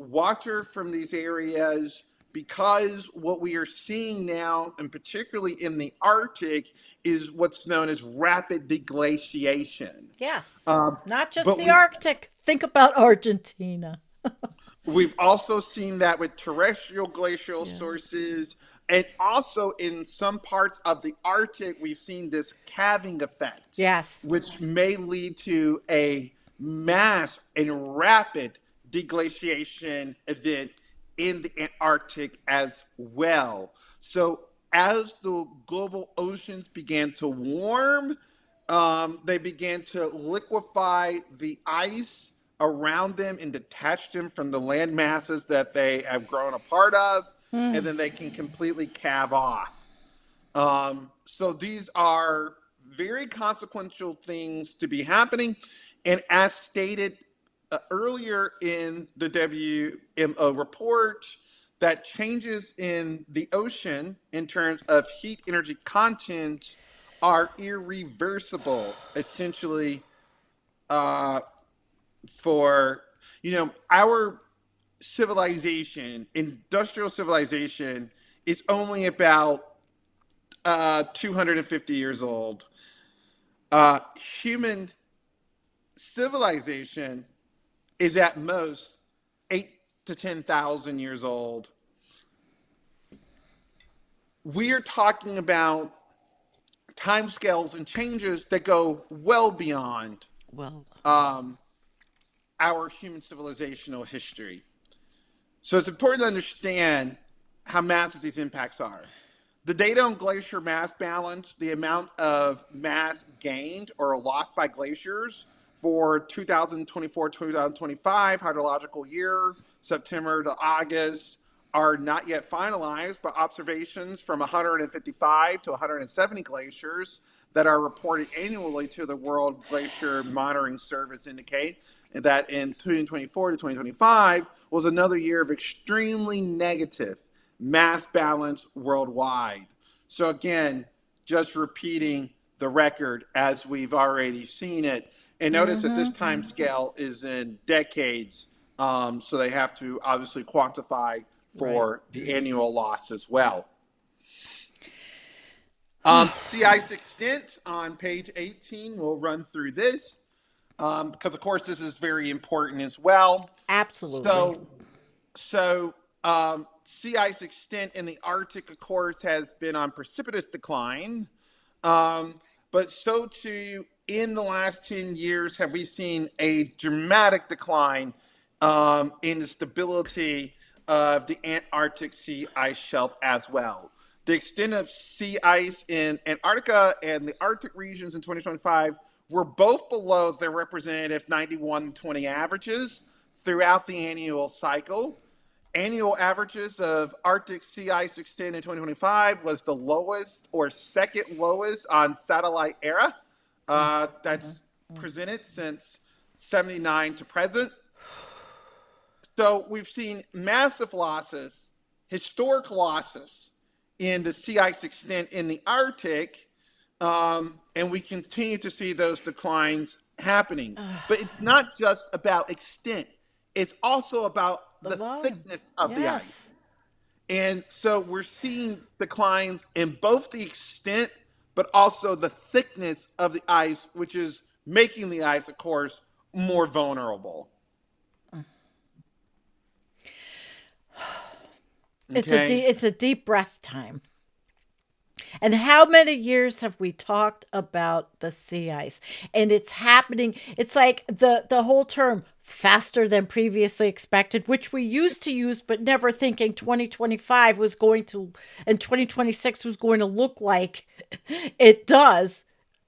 water from these areas, because what we are seeing now, and particularly in the Arctic, is what's known as rapid deglaciation. Yes, Um, not just but the we Arctic. Think about Argentina. We've also seen that with terrestrial glacial Yeah. sources, and also in some parts of the Arctic, we've seen this calving effect, Yes. which may lead to a mass and rapid deglaciation event in the Antarctic as well. So as the global oceans began to warm, they began to liquefy the ice around them and detach them from the land masses that they have grown a part of, and then they can completely calve off. So these are very consequential things to be happening. And as stated earlier in the WMO report, that changes in the ocean in terms of heat energy content are irreversible, essentially, for, our civilization, industrial civilization, is only about 250 years old. Human civilization is at most 8 to 10,000 years old. We are talking about timescales and changes that go well beyond Well, our human civilizational history. So it's important to understand how massive these impacts are. The data on glacier mass balance, the amount of mass gained or lost by glaciers for 2024-2025 hydrological year, September to August, are not yet finalized, but observations from 155 to 170 glaciers that are reported annually to the World Glacier Monitoring Service indicate that in 2024 to 2025 was another year of extremely negative mass balance worldwide. So again, just repeating the record as we've already seen it. And notice that this time scale is in decades, so they have to obviously quantify for the annual loss as well. Sea ice extent on page 18, we'll run through this because, of course, this is very important as well. absolutely. So sea ice extent in the Arctic, of course, has been on precipitous decline, but so too in the last 10 years have we seen a dramatic decline in the stability of the Antarctic sea ice shelf as well. The extent of sea ice in Antarctica and the Arctic regions in 2025 were both below their representative 91-20 averages throughout the annual cycle. Annual averages of Arctic sea ice extent in 2025 was the lowest or second lowest on satellite era that's presented since 79 to present. So we've seen massive losses, historic losses in the sea ice extent in the Arctic, and we continue to see those declines happening. But it's not just about extent. It's also about the thickness of the ice. And so we're seeing declines in both the extent, but also the thickness of the ice, which is making the ice, of course, more vulnerable. It's a deep breath time. And how many years have we talked about the sea ice? And it's happening. It's like the whole term faster than previously expected, which we used to use, but never thinking 2025 was going to, and 2026 was going to look like it does.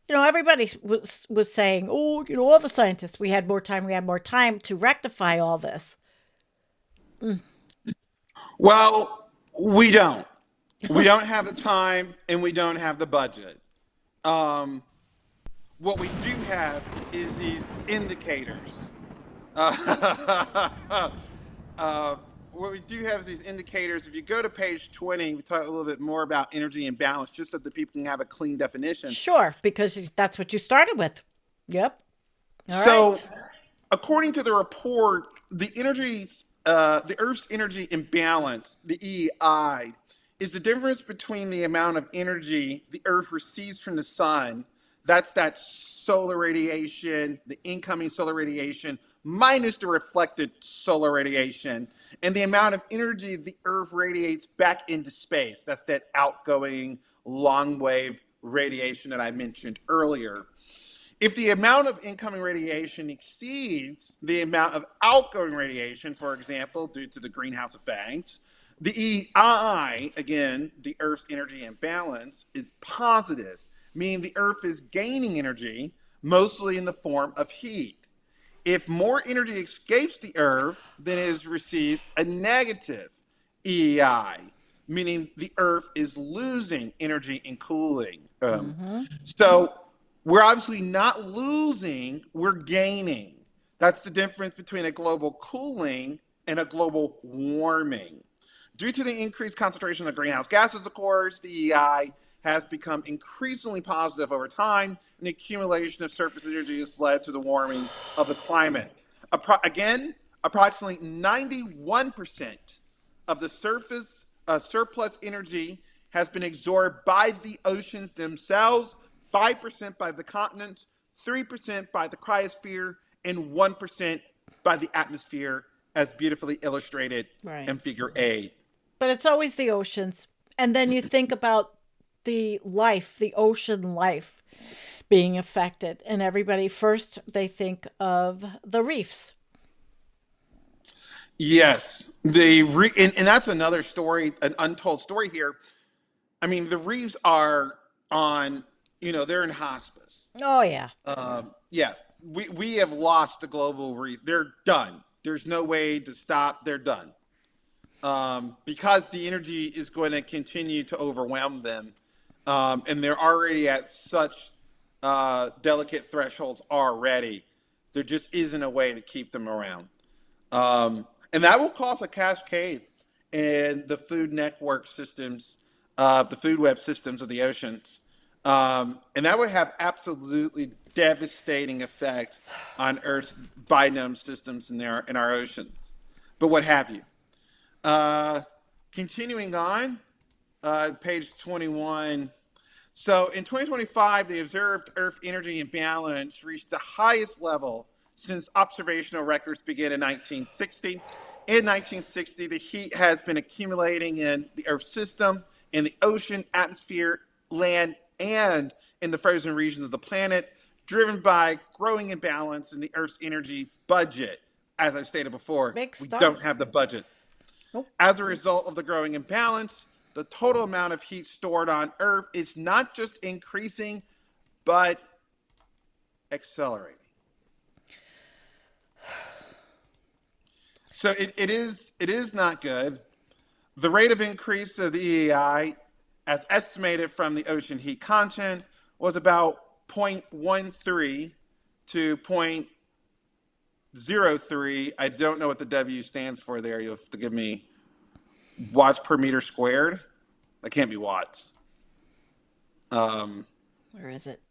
Everybody was saying, oh, all the scientists, we had more time to rectify all this. Well, we don't. We don't have the time and we don't have the budget. What we do have is these indicators. What we do have is these indicators. If you go to page 20, we talk a little bit more about energy imbalance, just so that people can have a clean definition. Sure, because that's what you started with. Yep. All so, right. According to the report, the Earth's energy imbalance, the EEI, is the difference between the amount of energy the Earth receives from the sun, that's that solar radiation, the incoming solar radiation, minus the reflected solar radiation, and the amount of energy the Earth radiates back into space. That's that outgoing long wave radiation that I mentioned earlier. If the amount of incoming radiation exceeds the amount of outgoing radiation, for example, due to the greenhouse effect, the EI, again, the Earth's energy imbalance, is positive, meaning the Earth is gaining energy, mostly in the form of heat. If more energy escapes the Earth, then it receives a negative EI, meaning the Earth is losing energy in cooling. So we're obviously not losing, we're gaining. That's the difference between a global cooling and a global warming. Due to the increased concentration of greenhouse gases, of course, the EI has become increasingly positive over time, and the accumulation of surface energy has led to the warming of the climate. Approximately 91% of the surface surplus energy has been absorbed by the oceans themselves, 5% by the continents, 3% by the cryosphere, and 1% by the atmosphere, as beautifully illustrated in Figure 8. But it's always the oceans. And then you think about the life, the ocean life being affected. And everybody first, they think of the reefs. Yes, and that's another story, an untold story here. I mean, the reefs are on, they're in hospice. Oh, yeah. Yeah, we have lost the global reef. They're done. There's no way to stop. They're done. Because the energy is going to continue to overwhelm them. And they're already at such delicate thresholds already. There just isn't a way to keep them around. And that will cause a cascade in the food network systems, the food web systems of the oceans. And that would have absolutely devastating effect on Earth's biome systems in our oceans. But what have you? Continuing on, page 21. So in 2025, the observed Earth energy imbalance reached the highest level since observational records began in 1960. In 1960, the heat has been accumulating in the Earth system, in the ocean, atmosphere, land, and in the frozen regions of the planet, driven by growing imbalance in the Earth's energy budget. As I stated before, Big we stuff. don't have the budget. Nope. As a result of the growing imbalance, the total amount of heat stored on Earth is not just increasing, but accelerating. So it is not good. The rate of increase of the EEI, as estimated from the ocean heat content, was about 0.13 to 0.03. I don't know what the W stands for there. You'll have to give me watts per meter squared. That can't be watts. Where is it?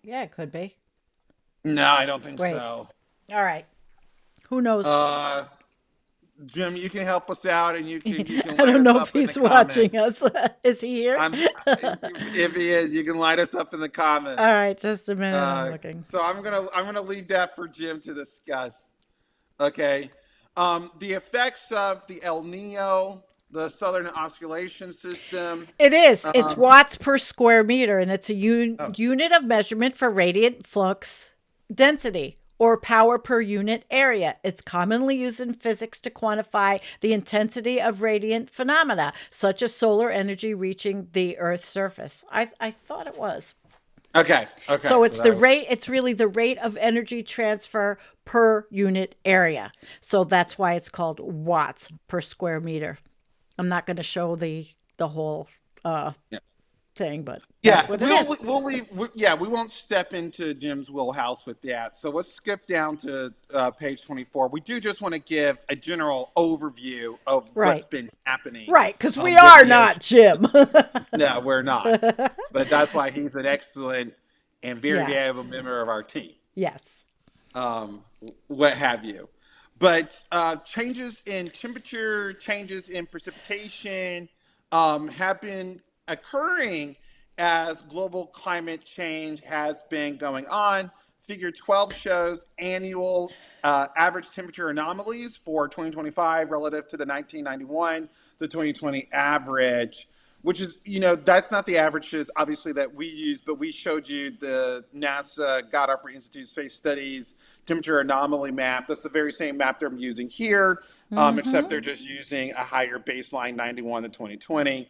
Yeah, it could be. No, I don't think Wait. so. All right. Who knows? Jim, you can help us out, and you can I light don't us know up if in he's the watching comments. us. Is he here? If he is, you can light us up in the comments. All right, just a minute. I'm looking. So I'm gonna leave that for Jim to discuss. Okay, the effects of the El Nino, the Southern Oscillation System. It is. It's watts per square meter, and it's a unit of measurement for radiant flux density or power per unit area. It's commonly used in physics to quantify the intensity of radiant phenomena, such as solar energy reaching the Earth's surface. I thought it was. Okay. So it's the rate. It's really the rate of energy transfer per unit area. So that's why it's called watts per square meter. I'm not going to show the whole thing, but that's what it is. We'll leave. We won't step into Jim's wheelhouse with that. So let's skip down to page 24. We do just want to give a general overview of what's been happening. Right, because we are not Jim. No, we're not. But that's why he's an excellent and very valuable member of our team. Yes. What have you. But changes in temperature, changes in precipitation have been occurring as global climate change has been going on. Figure 12 shows annual average temperature anomalies for 2025 relative to the 1991 to 2020 average, which is, that's not the averages, obviously, that we use, but we showed you the NASA Goddard Institute of Space Studies temperature anomaly map. That's the very same map they're using here, except they're just using a higher baseline, 91 to 2020.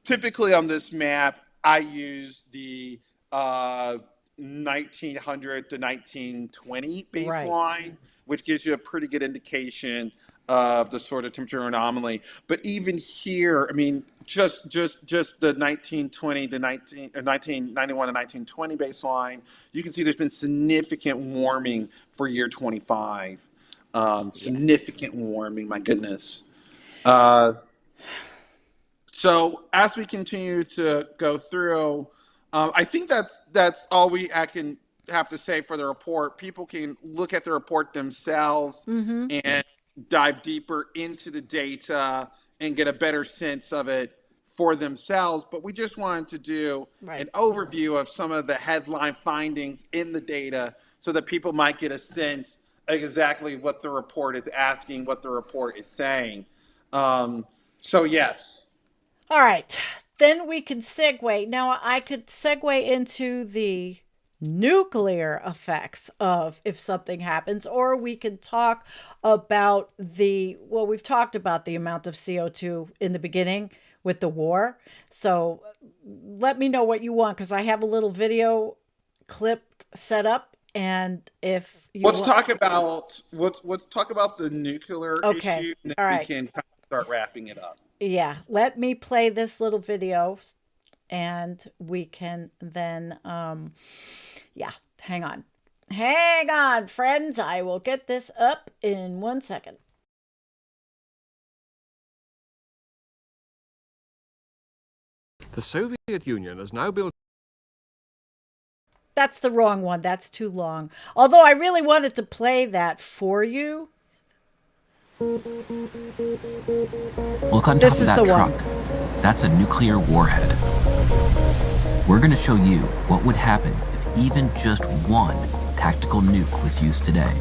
Typically on this map, I use the 1900 to 1920 baseline, which gives you a pretty good indication of the sort of temperature anomaly. But even here, I mean, just the 1920 to 1991 to 1920 baseline, you can see there's been significant warming for year 25. Significant warming, my goodness. So as we continue to go through, I think that's all I can have to say for the report. People can look at the report themselves and dive deeper into the data and get a better sense of it for themselves. But we just wanted to do an overview of some of the headline findings in the data so that people might get a sense of exactly what the report is asking, what the report is saying. So yes. All right. then we can segue. Now, I could segue into the nuclear effects of if something happens, or we can talk about we've talked about the amount of CO2 in the beginning with the war. So let me know what you want, because I have a little video clip set up. And if you let's talk about the nuclear issue, and then all right, we can kind of start wrapping it up. Yeah, let me play this little video, and we can then hang on, friends. I will get this up in 1 second. The Soviet Union has now built. That's the wrong one. That's too long. Although I really wanted to play that for you. Look on top of that truck. That's a nuclear warhead. We're going to show you what would happen if even just one tactical nuke was used today.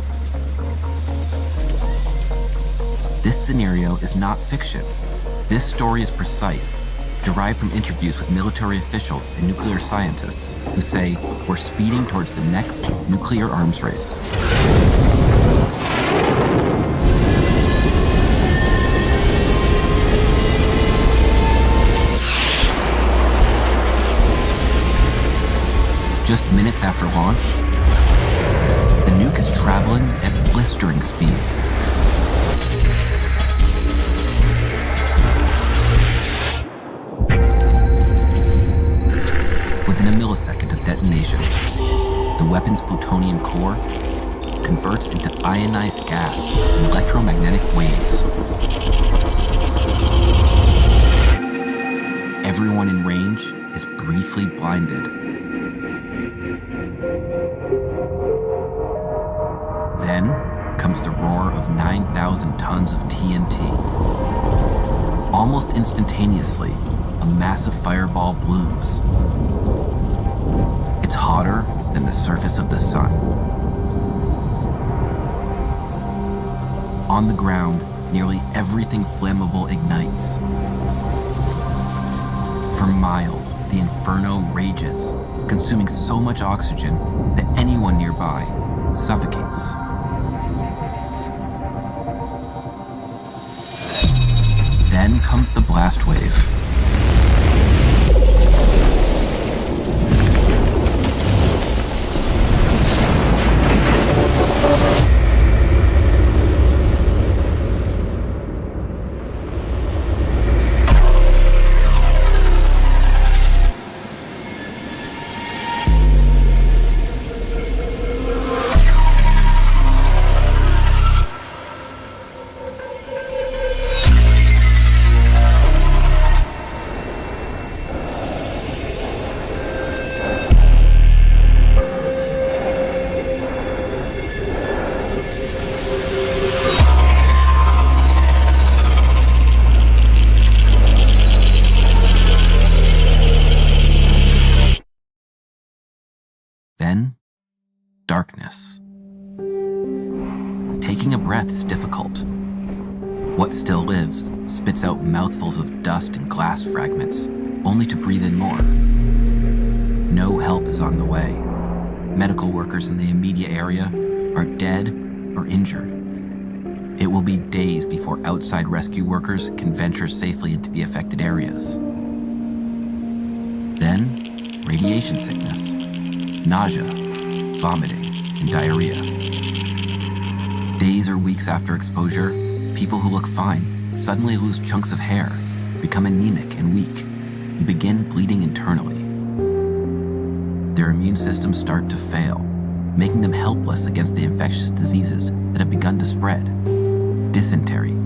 This scenario is not fiction. This story is precise, derived from interviews with military officials and nuclear scientists who say we're speeding towards the next nuclear arms race. Just minutes after launch, the nuke is traveling at blistering speeds. Within a millisecond of detonation, the weapon's plutonium core converts into ionized gas and electromagnetic waves. Everyone in range is briefly blinded. Then comes the roar of 9,000 tons of TNT. Almost instantaneously, a massive fireball blooms. It's hotter than the surface of the sun. On the ground, nearly everything flammable ignites. For miles, the inferno rages, consuming so much oxygen that anyone nearby suffocates. Then comes the blast wave. Then, darkness. Taking a breath is difficult. What still lives spits out mouthfuls of dust and glass fragments, only to breathe in more. No help is on the way. Medical workers in the immediate area are dead or injured. It will be days before outside rescue workers can venture safely into the affected areas. Then, radiation sickness. Nausea, vomiting, and diarrhea. Days or weeks after exposure, people who look fine suddenly lose chunks of hair, become anemic and weak, and begin bleeding internally. Their immune systems start to fail, making them helpless against the infectious diseases that have begun to spread. Dysentery,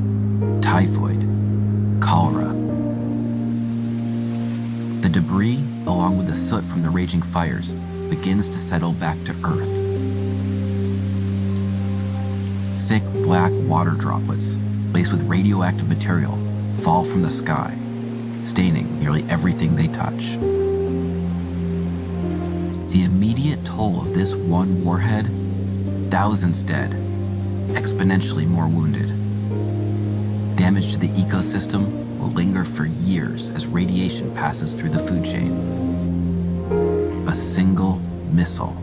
typhoid, cholera. The debris, along with the soot from the raging fires, begins to settle back to Earth. Thick black water droplets, laced with radioactive material, fall from the sky, staining nearly everything they touch. The immediate toll of this one warhead, thousands dead, exponentially more wounded. damage to the ecosystem will linger for years as radiation passes through the food chain. A single missile.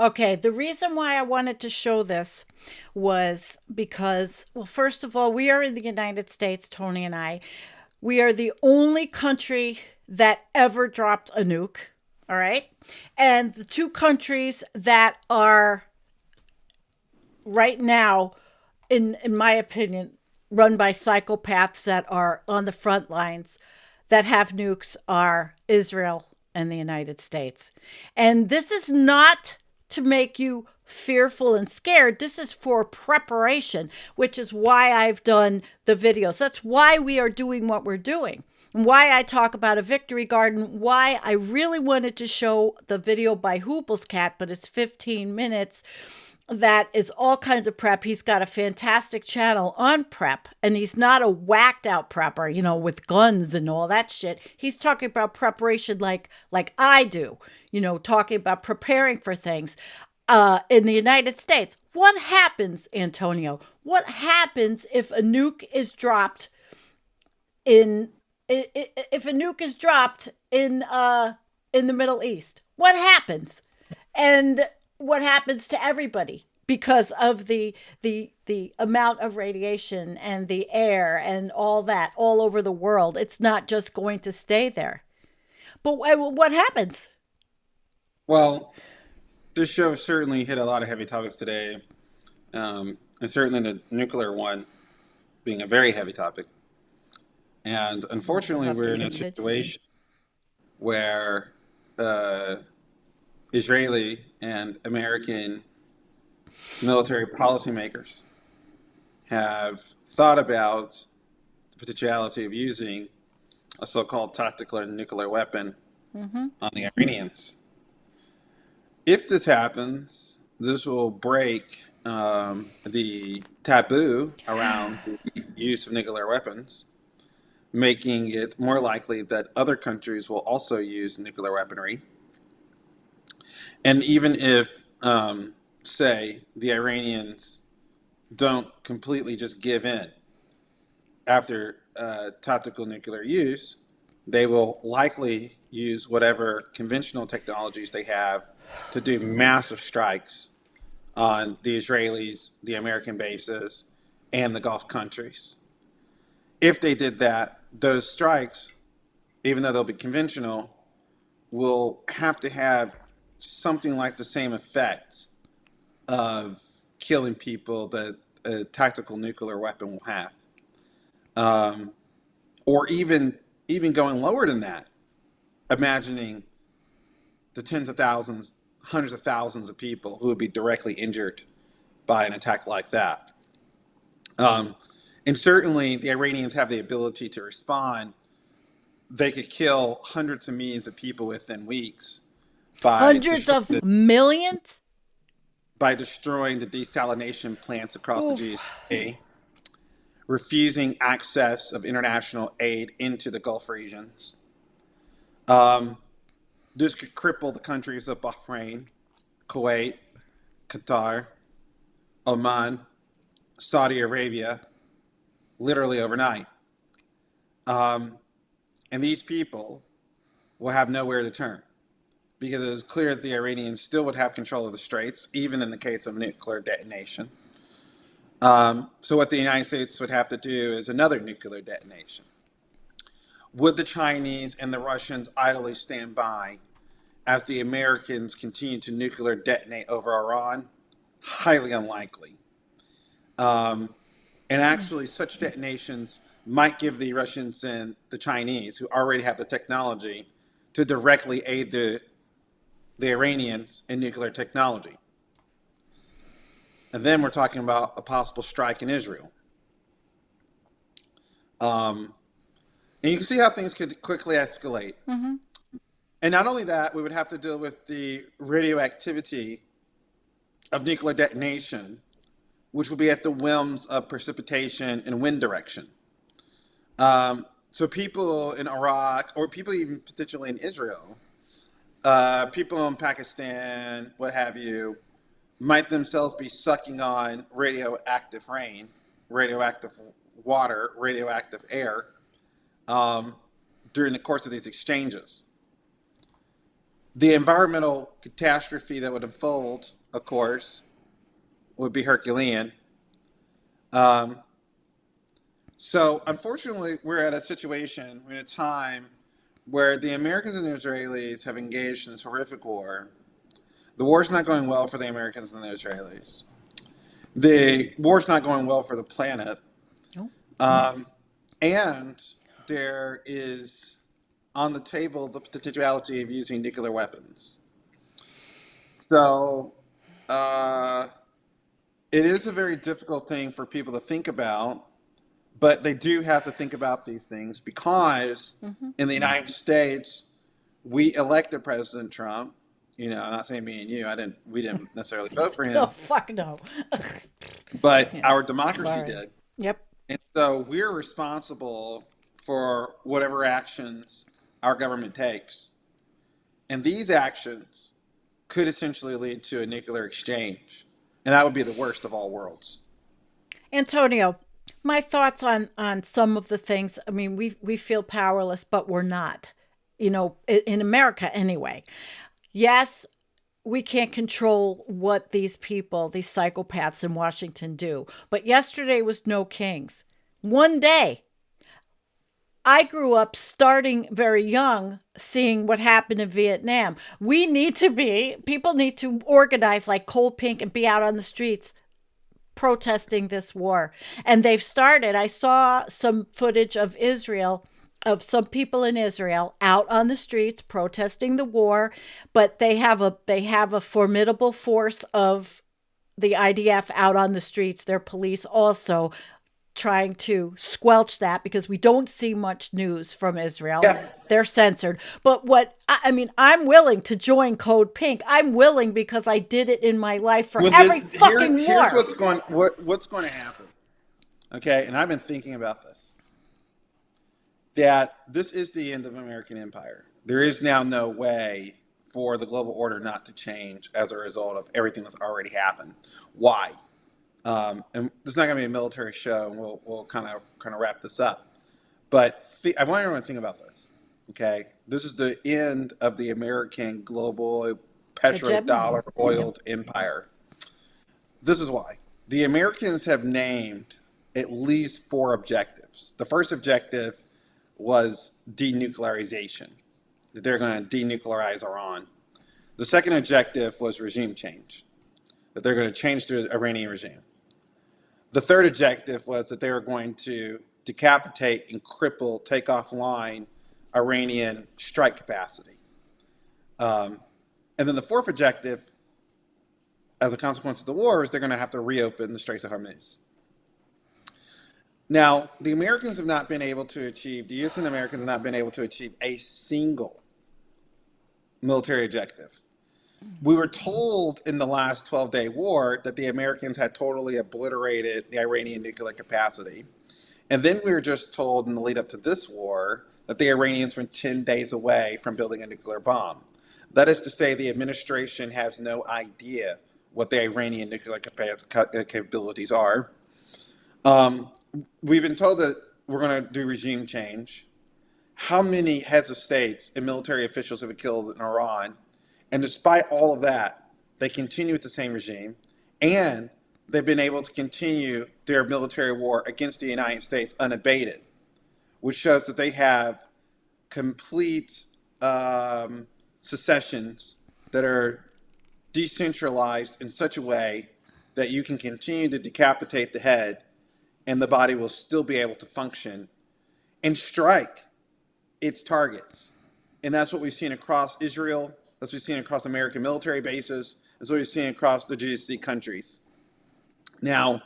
Okay, the reason why I wanted to show this was because, well, first of all, we are in the United States, Tony and I. We are the only country that ever dropped a nuke, all right? And the two countries that are right now, in my opinion, run by psychopaths that are on the front lines that have nukes are Israel and the United States. And this is not to make you fearful and scared. This is for preparation, which is why I've done the videos. That's why we are doing what we're doing. And why I talk about a victory garden, why I really wanted to show the video by Hoople's Cat, but it's 15 minutes. That is all kinds of prep. He's got a fantastic channel on prep, and he's not a whacked out prepper, you know, with guns and all that shit. He's talking about preparation like I do, you know, talking about preparing for things. In the United States, what happens, Antonio? What happens if a nuke is dropped in the Middle East? What happens? And what happens to everybody because of the amount of radiation and the air and all that all over the world? It's not just going to stay there. But what happens? Well, this show certainly hit a lot of heavy topics today, and certainly the nuclear one being a very heavy topic. And unfortunately, we're in a situation where Israeli and American military policymakers have thought about the potentiality of using a so-called tactical nuclear weapon on the Iranians. If this happens, this will break the taboo around the use of nuclear weapons, making it more likely that other countries will also use nuclear weaponry. And even if, say, the Iranians don't completely just give in after tactical nuclear use, they will likely use whatever conventional technologies they have to do massive strikes on the Israelis, the American bases, and the Gulf countries. If they did that, those strikes, even though they'll be conventional, will have to have something like the same effect of killing people that a tactical nuclear weapon will have, or even going lower than that. Imagining the tens of thousands, hundreds of thousands of people who would be directly injured by an attack like that. And certainly, the Iranians have the ability to respond. They could kill hundreds of millions of people within weeks. Hundreds of millions? By destroying the desalination plants across the GCC, refusing access of international aid into the Gulf regions. This could cripple the countries of Bahrain, Kuwait, Qatar, Oman, Saudi Arabia, literally overnight. And these people will have nowhere to turn, because it is clear that the Iranians still would have control of the Straits, even in the case of nuclear detonation. So what the United States would have to do is another nuclear detonation. Would the Chinese and the Russians idly stand by as the Americans continue to nuclear detonate over Iran? Highly unlikely. And actually, such detonations might give the Russians and the Chinese, who already have the technology, to directly aid the Iranians in nuclear technology. And then we're talking about a possible strike in Israel. And you can see how things could quickly escalate. Mm-hmm. And not only that, we would have to deal with the radioactivity of nuclear detonation, which would be at the whims of precipitation and wind direction. So people in Iraq, or people even potentially in Israel, people in Pakistan, what have you, might themselves be sucking on radioactive rain, radioactive water, radioactive air during the course of these exchanges. The environmental catastrophe that would unfold, of course, would be Herculean. So unfortunately, we're at a situation, we're in a time where the Americans and the Israelis have engaged in this horrific war. The war's not going well for the Americans and the Israelis. The war's not going well for the planet. And there is on the table the potentiality of using nuclear weapons. So it is a very difficult thing for people to think about, but they do have to think about these things because in the United States, we elected President Trump. You know, I'm not saying me and you, we didn't necessarily vote for him. Oh, fuck no. But our democracy Sorry. did. Yep. And so we're responsible for whatever actions our government takes. And these actions could essentially lead to a nuclear exchange. And that would be the worst of all worlds. Antonio, my thoughts on some of the things. I mean, we feel powerless, but we're not. You know, in America anyway. Yes, we can't control what these people, these psychopaths in Washington do. But yesterday was no kings. One day. I grew up starting very young, seeing what happened in Vietnam. People need to organize like Cold Pink and be out on the streets protesting this war. And they've started. I saw some footage of Israel, of some people in Israel out on the streets protesting the war, but they have a formidable force of the IDF out on the streets, their police also trying to squelch that because we don't see much news from Israel. Yeah. They're censored. But I'm willing to join Code Pink. I'm willing because I did it in my life for every fucking war. Here's what's going to happen. Okay, and I've been thinking about this. That this is the end of American empire. There is now no way for the global order not to change as a result of everything that's already happened. Why? And this is not going to be a military show, and we'll kind of wrap this up. But I want everyone to think about this. Okay, this is the end of the American global petrodollar oiled empire. This is why the Americans have named at least 4 objectives. The first objective was denuclearization, that they're going to denuclearize Iran. The second objective was regime change, that they're going to change the Iranian regime. The third objective was that they were going to decapitate and cripple, take offline Iranian strike capacity. And then the fourth objective, as a consequence of the war, is they're going to have to reopen the Straits of Hormuz. Now, the Americans have not been able to achieve, the U.S. and Americans have not been able to achieve a single military objective. We were told in the last 12-day war that the Americans had totally obliterated the Iranian nuclear capacity. And then we were just told in the lead up to this war that the Iranians were 10 days away from building a nuclear bomb. That is to say, the administration has no idea what the Iranian nuclear capabilities are. We've been told that we're going to do regime change. How many heads of states and military officials have been killed in Iran? And despite all of that, they continue with the same regime, and they've been able to continue their military war against the United States unabated, which shows that they have complete secessions that are decentralized in such a way that you can continue to decapitate the head and the body will still be able to function and strike its targets. And that's what we've seen across Israel. That's what we've seen across American military bases. That's what we've seen across the GCC countries. Now,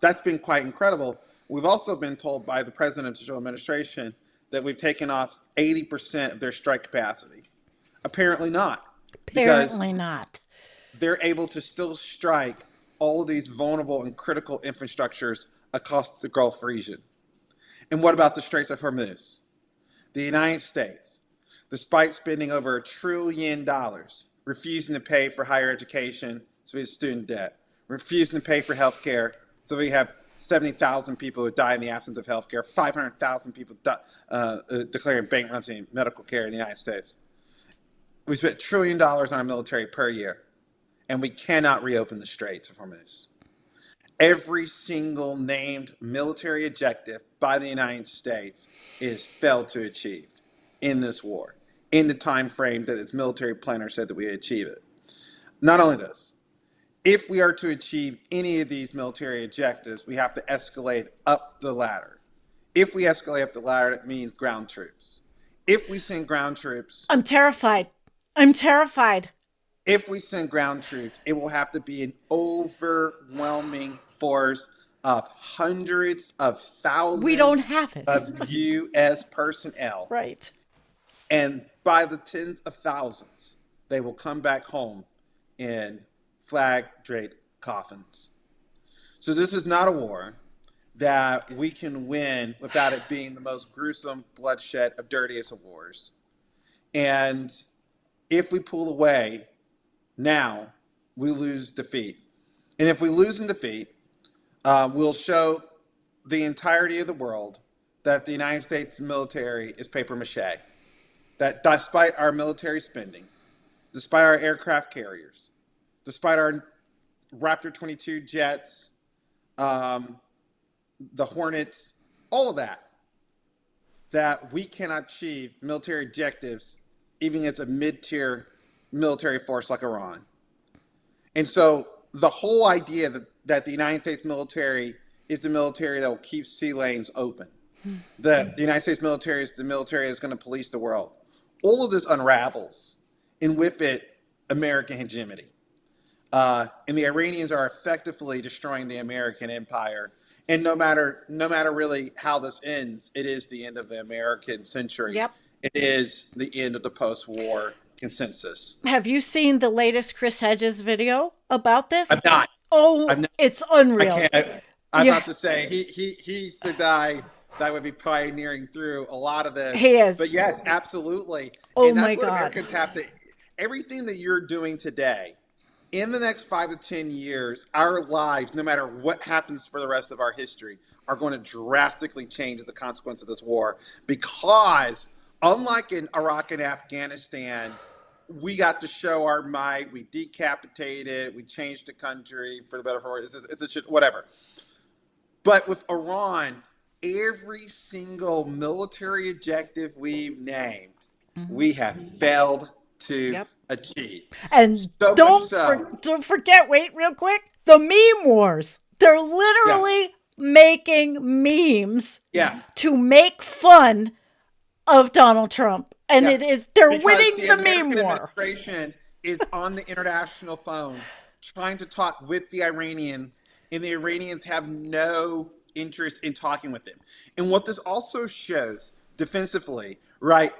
that's been quite incredible. We've also been told by the presidential administration that we've taken off 80% of their strike capacity. Apparently not, because Apparently not. they're able to still strike all of these vulnerable and critical infrastructures across the Gulf region. And what about the Straits of Hormuz? The United States, despite spending over $1 trillion, refusing to pay for higher education, so we have student debt, refusing to pay for health care, so we have 70,000 people who die in the absence of health care, 500,000 people declaring bankruptcy in medical care in the United States. We spent $1 trillion on our military per year, and we cannot reopen the Straits of Hormuz. Every single named military objective by the United States is failed to achieve in this war, in the time frame that its military planner said that we would achieve it. Not only this, if we are to achieve any of these military objectives, we have to escalate up the ladder. If we escalate up the ladder, it means ground troops. If we send ground troops... I'm terrified. I'm terrified. If we send ground troops, it will have to be an overwhelming force of hundreds of thousands We don't have it. of U.S. personnel. Right. And by the tens of thousands, they will come back home in flag-draped coffins. So this is not a war that we can win without it being the most gruesome, bloodshed of dirtiest of wars. And if we pull away now, we lose defeat. And if we lose in defeat, we'll show the entirety of the world that the United States military is paper mache. That despite our military spending, despite our aircraft carriers, despite our Raptor 22 jets, the Hornets, all of that, that we cannot achieve military objectives, even against a mid-tier military force like Iran. And so the whole idea that the United States military is the military that will keep sea lanes open, that the United States military is the military that's going to police the world, all of this unravels, and with it, American hegemony. And the Iranians are effectively destroying the American empire. And no matter really how this ends, it is the end of the American century. Yep. It is the end of the post-war consensus. Have you seen the latest Chris Hedges video about this? I've not. Oh, I've not. it's unreal. I'm Yeah. about to say he's the guy that would be pioneering through a lot of this. He is. But yes, absolutely. Oh and that's my what God. Americans have to. Everything that you're doing today, in the next 5 to 10 years, our lives, no matter what happens for the rest of our history, are going to drastically change as a consequence of this war. Because unlike in Iraq and Afghanistan, we got to show our might. We decapitated. We changed the country for the better for worse. It's a shit, whatever. But with Iran, every single military objective we've named, we have failed to achieve. And So don't much so. don't forget, wait real quick, the meme wars. They're literally making memes to make fun of Donald Trump. And they're Because winning the American meme war. administration is on the international phone trying to talk with the Iranians, and the Iranians have no interest in talking with them. And what this also shows defensively, right?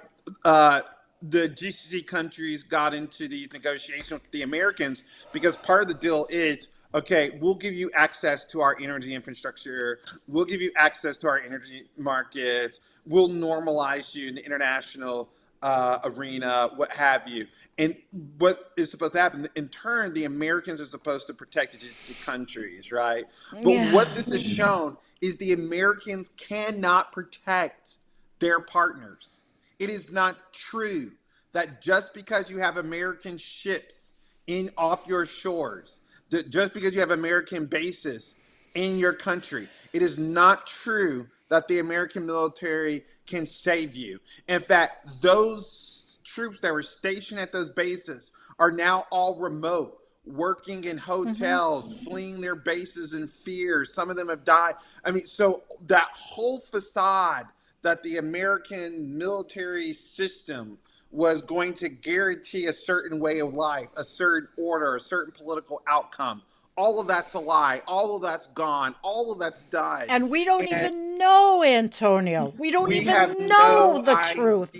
The GCC countries got into these negotiations with the Americans because part of the deal is, okay, we'll give you access to our energy infrastructure. We'll give you access to our energy markets. We'll normalize you in the international arena, what have you. And what is supposed to happen, in turn, the Americans are supposed to protect the GCC countries, right? But what this has shown is the Americans cannot protect their partners. It is not true that just because you have American ships off your shores, that just because you have American bases in your country, it is not true that the American military can save you. In fact, those troops that were stationed at those bases are now all remote, working in hotels, fleeing their bases in fear. Some of them have died. I mean, so that whole facade that the American military system was going to guarantee a certain way of life, a certain order, a certain political outcome, all of that's a lie. All of that's gone. All of that's done. And we don't even know, Antonio. We don't even know the truth.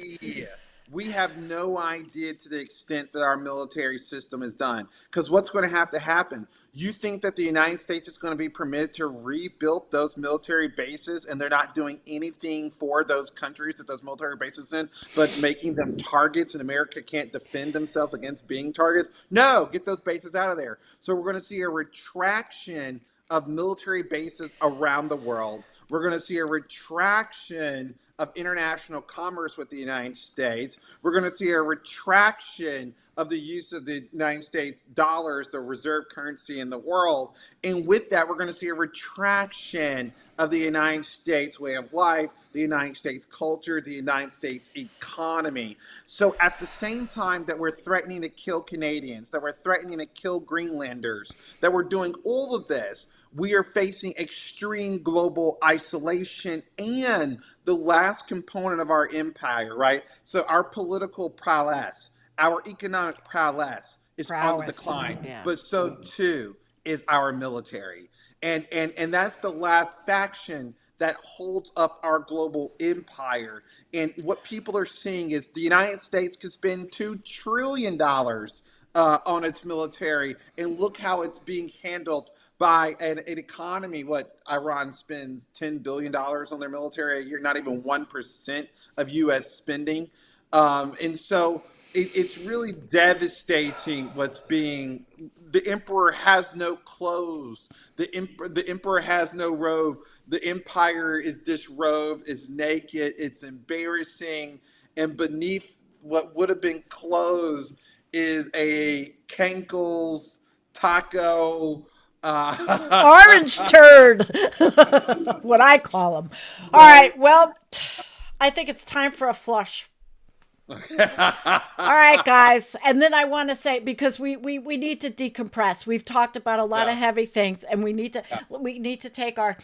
We have no idea to the extent that our military system is done. Because what's going to happen? You think that the United States is going to be permitted to rebuild those military bases, and they're not doing anything for those countries that those military bases in, but making them targets, and America can't defend themselves against being targets? No, get those bases out of there. So we're going to see a retraction of military bases around the world. We're going to see a retraction of international commerce with the United States. We're going to see a retraction of the use of the United States dollars, the reserve currency in the world. And with that, we're going to see a retraction of the United States way of life, the United States culture, the United States economy. So at the same time that we're threatening to kill Canadians, that we're threatening to kill Greenlanders, that we're doing all of this, we are facing extreme global isolation and the last component of our empire, right? So our political prowess, our economic prowess is on the decline, but so too is our military. And that's the last faction that holds up our global empire. And what people are seeing is the United States could spend $2 trillion on its military, and look how it's being handled by an economy. What, Iran spends $10 billion on their military a year, not even 1% of U.S. spending. And so it's really devastating what's being, the emperor has no clothes. The emperor has no robe. The empire is disrobed, is naked, it's embarrassing. And beneath what would have been clothes is a Kenkel's taco, orange turd, what I call them. All right, well, I think it's time for a flush. All right, guys, and then I want to say, because we need to decompress. We've talked about a lot of heavy things, and we need to take our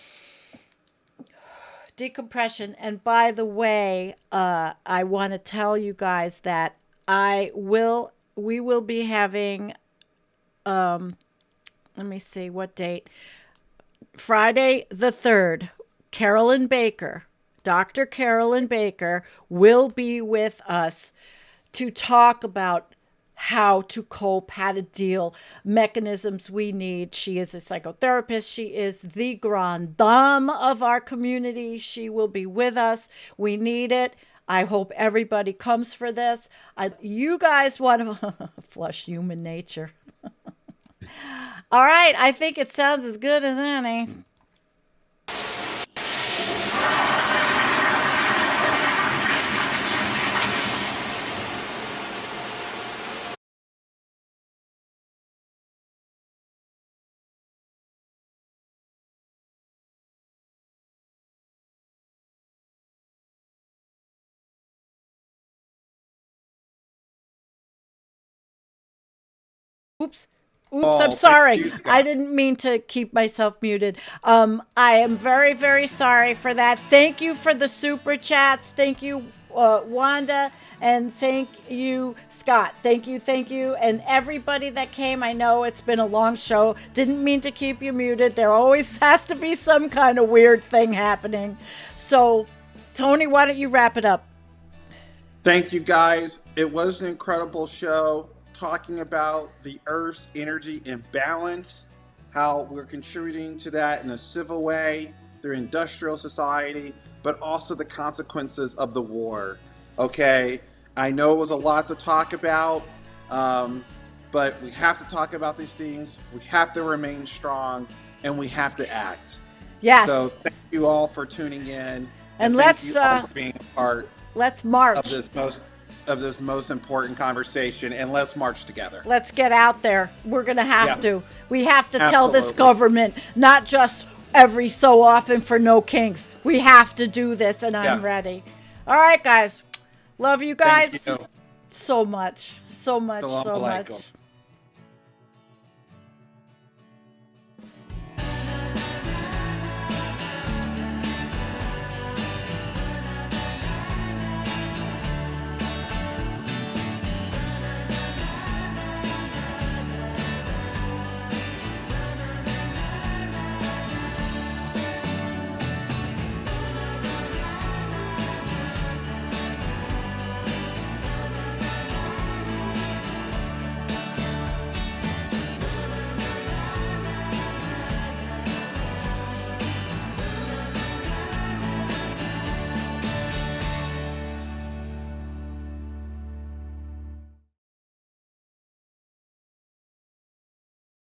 decompression. And by the way, I want to tell you guys that we will be having let me see what date. Friday the 3rd, Dr. Carolyn Baker will be with us to talk about how to cope, how to deal, mechanisms we need. She is a psychotherapist. She is the grande dame of our community. She will be with us. We need it. I hope everybody comes for this. You guys want to flush human nature. All right, I think it sounds as good as any. Oops, I'm sorry. I didn't mean to keep myself muted. I am very, very sorry for that. Thank you for the super chats. Thank you, Wanda, and thank you, Scott. Thank you, and everybody that came. I know it's been a long show. Didn't mean to keep you muted. There always has to be some kind of weird thing happening. So, Tony, why don't you wrap it up? Thank you, guys. It was an incredible show, talking about the Earth's energy imbalance, how we're contributing to that in a civil way through industrial society, but also the consequences of the war. Okay, I know it was a lot to talk about, but we have to talk about these things. We have to remain strong, and we have to act. Yes. So thank you all for tuning in, and thank you all for being a part. Let's march of this most important conversation, and let's march together. Let's get out there. We're going to have to. We have to tell this government, not just every so often for no kings. We have to do this, and I'm ready. All right, guys. Love you guys Thank you. so much. So much. Salam So alaikum. much.